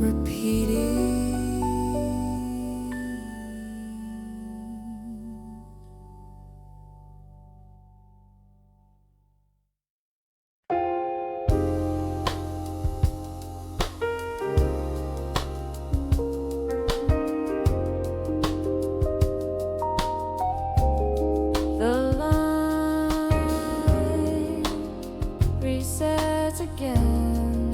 repeating. The line resets again.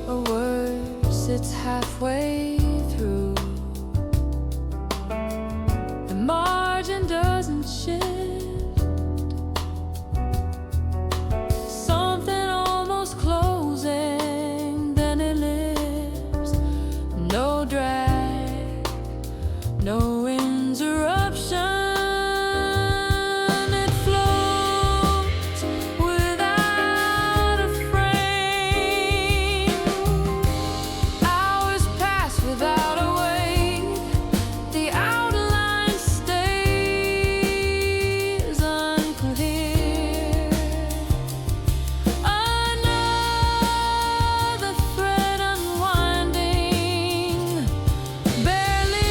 A word sits halfway through. The margin doesn't shift. Something almost closing, then it lives. No drag, no interruption. It flows without a frame. Hours pass without a wait. The outline stays unclear. Another thread unwinding, barely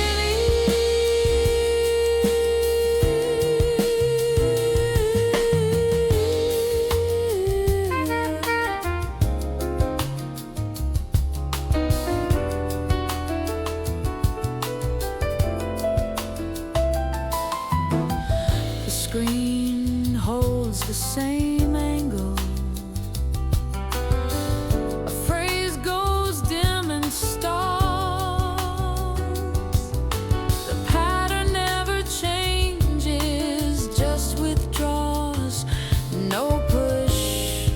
the screen holds the same angle. A phrase goes dim and stalls. The pattern never changes, just withdraws. No push,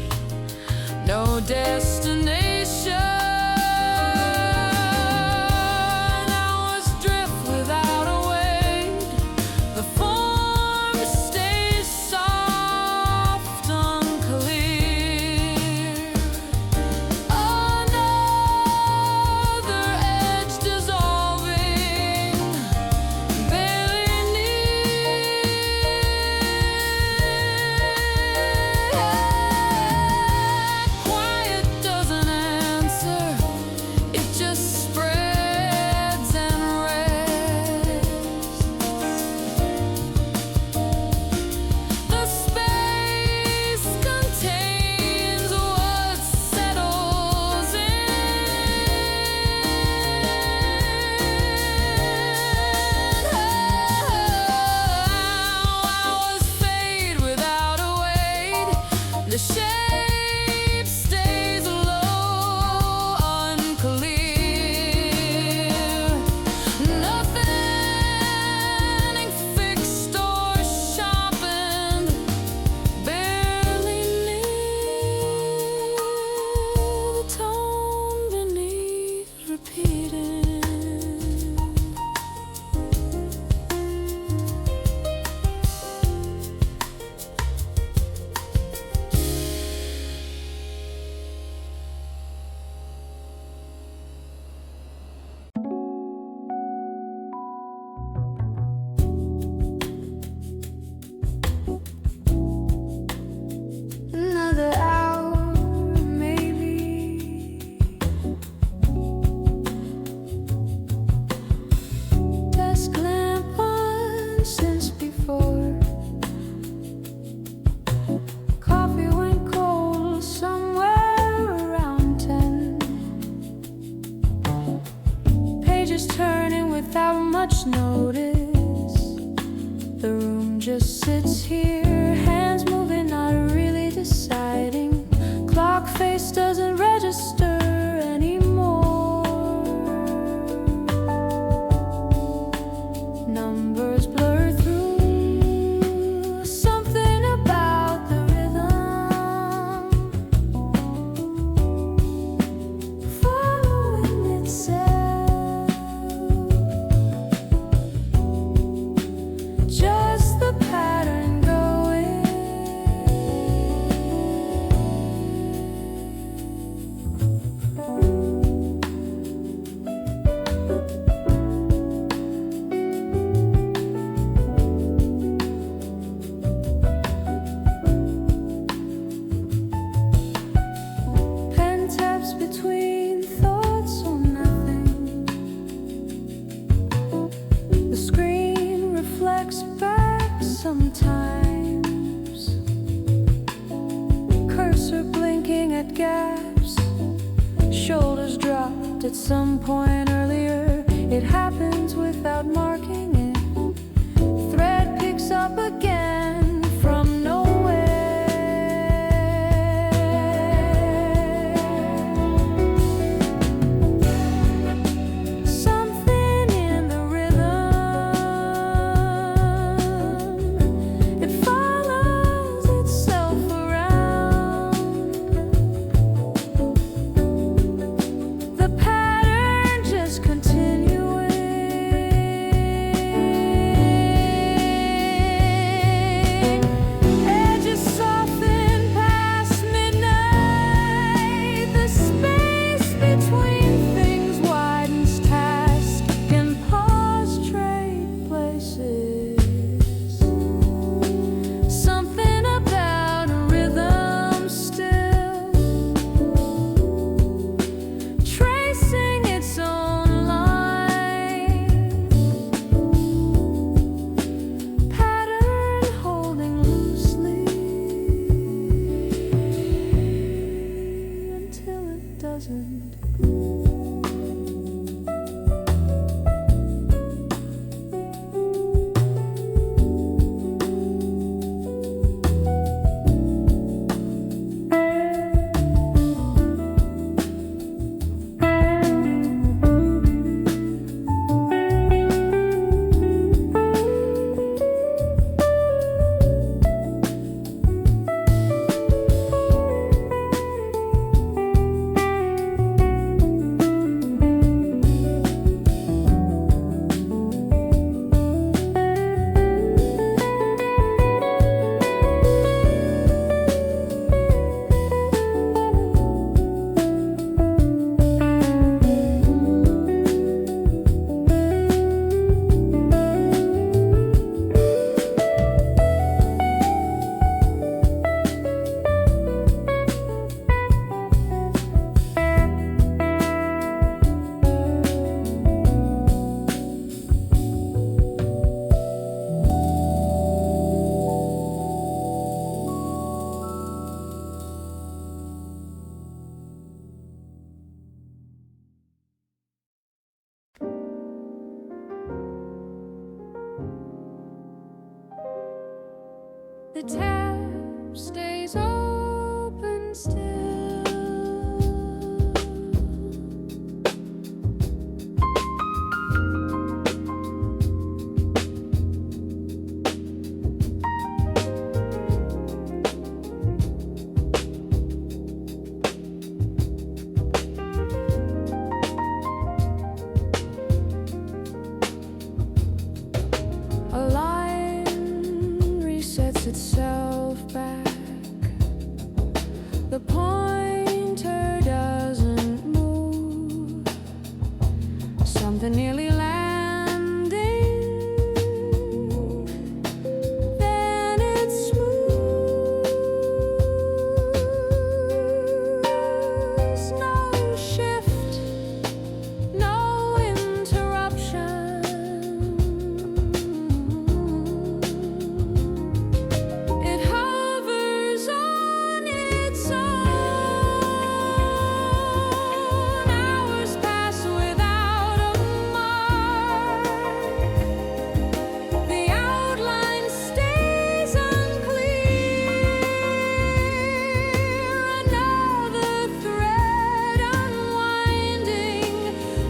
no destination. Hours drift without a weight. The form stays soft, unclear. Another edge dissolving, barely near. Quiet doesn't answer, it just spreads and rests. The space contains what settles in. Hours fade without a wait. The shape stays low, unclear. Nothing fixed or sharpened, barely near. The tone beneath repeating. Another hour, maybe. Desk lamp on since before. Coffee went cold somewhere around 10. Pages turning without much notice. The room just sits here, hands moving, not really deciding created gaps. Shoulders dropped at some point earlier. It happens without marking it. Thread picks up again from nowhere. Something in the rhythm, it follows itself around. The pattern just continuing. Edges soften past midnight. The space between things widens. Task and pause trade places. Something about a rhythm still tracing its own line. Pattern holding loosely until it doesn't. The tap stays open still. A line resets itself back. The pointer doesn't move. Something nearly landing. Then it's smooth. No shift, no interruption. It hovers on its own. Hours pass without a mark. The outline stays unclear. Another thread unwinding,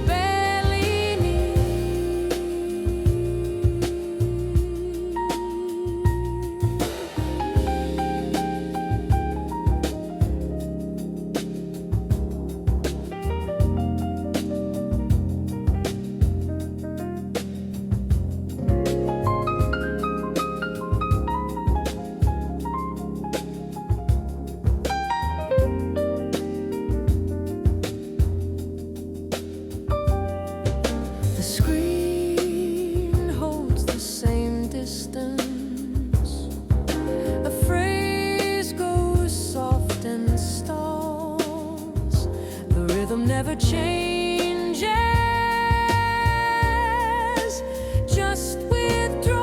barely near. The screen holds the same distance. A phrase goes soft and stalls. The rhythm never changes, just withdraws.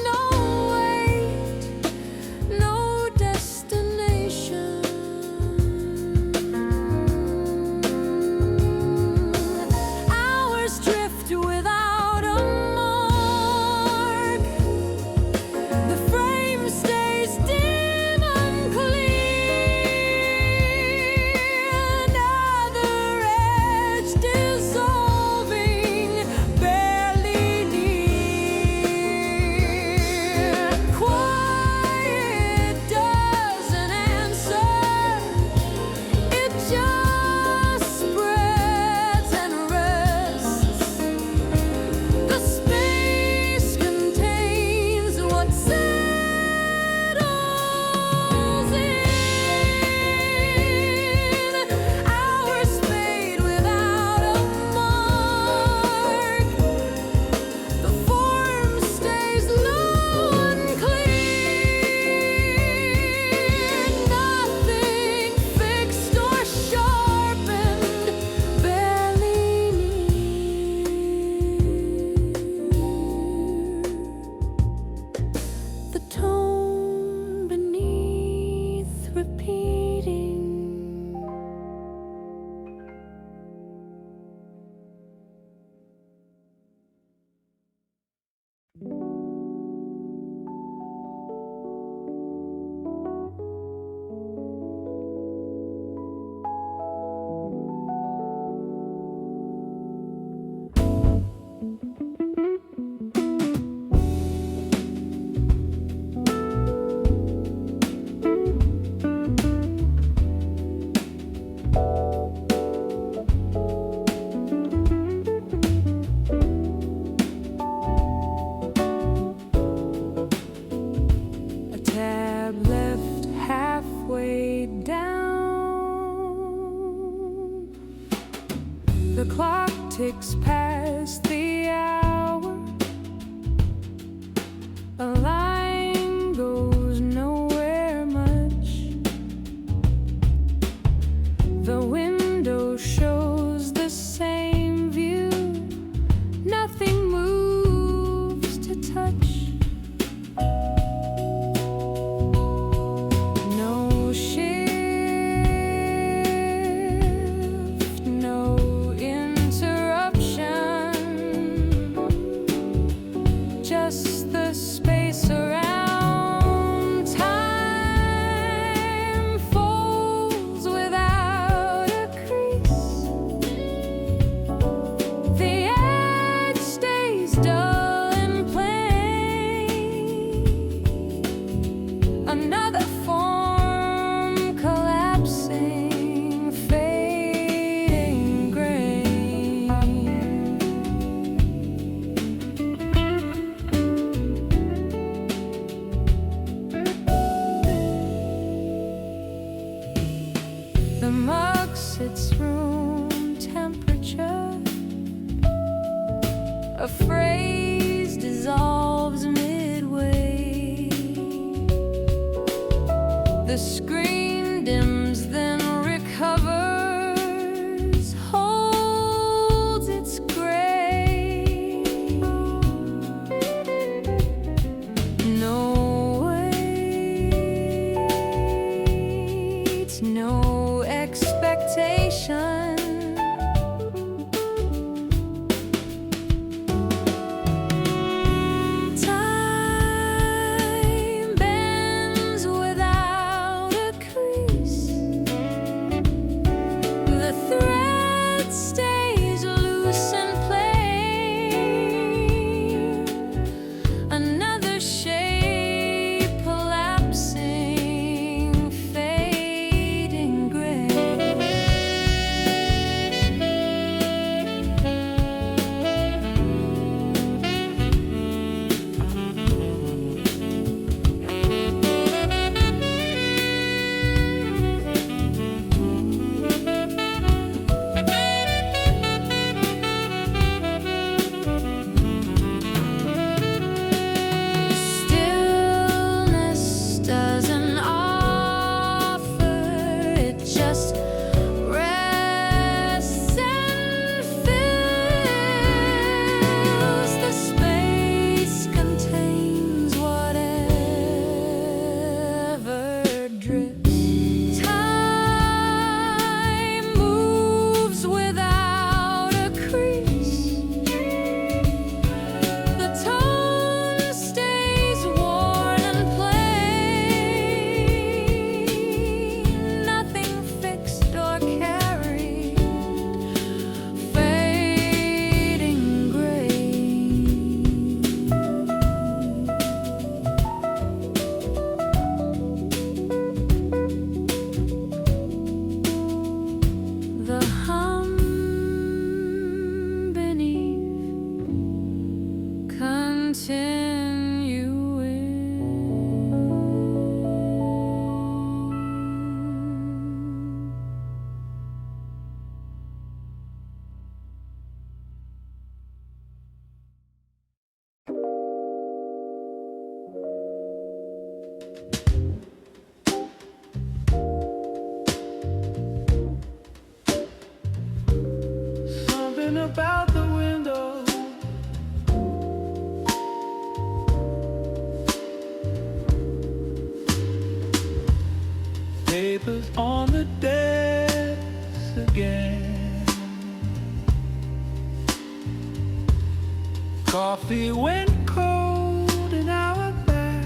No weight, ticks past the hour. A line goes nowhere much. The window shows the same view. Nothing moves to touch. No shift, no interruption. Just the space around. Time folds without a crease. The edge stays dull and plain. Another form collapsing, fading grain. The mug sits room temperature. A phrase dissolves midway. The screen dims, then recovers, holds its gray. No wait, no expectation. Time bends without a crease. The thread stays loose and plain. Another shape collapsing, fading gray. Stillness doesn't offer, it just rests and fills. The space contains whatever drips. Time moves without a crease. The tone stays worn and plain. Nothing fixed or carried, fading gray. The hum beneath continuing. Something about the window. Papers on the desk again. Coffee went cold an hour back.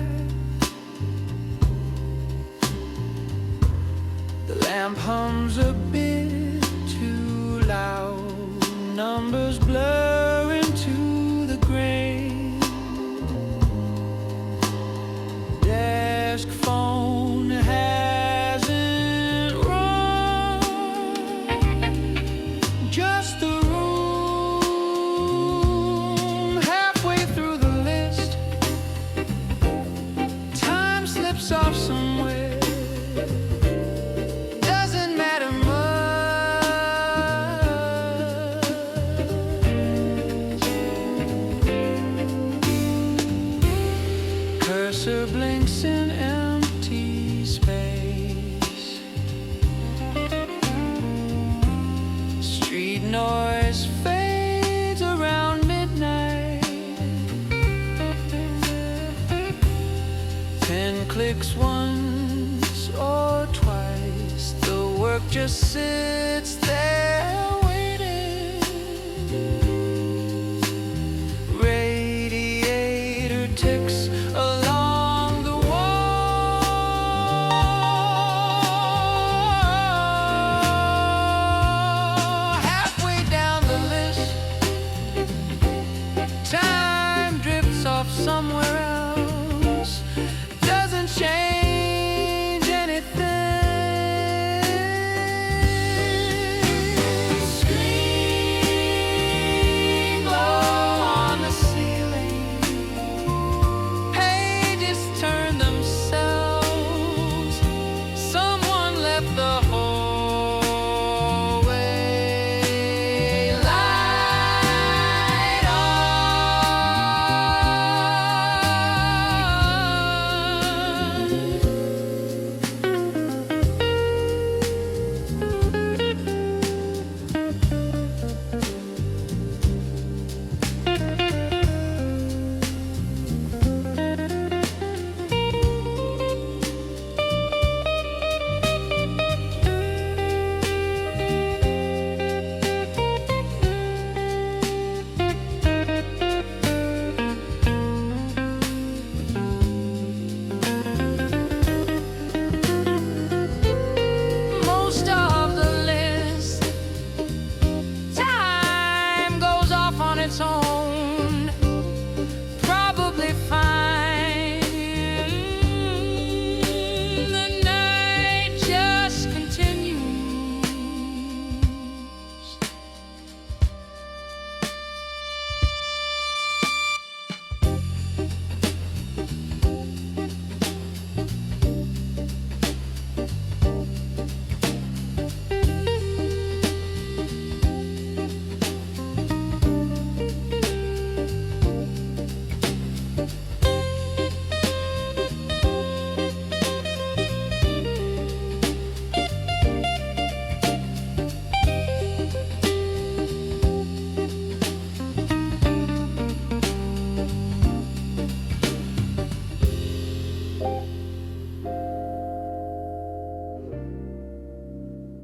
The lamp hums a bit too loud. Numbers blur into the grain. Desk phone hasn't rung. Just the room halfway through the list. Time slips off somewhere. Doesn't matter much. Cursor blinks in empty space. Street noise fades around midnight. Pen clicks once or twice. The work just sits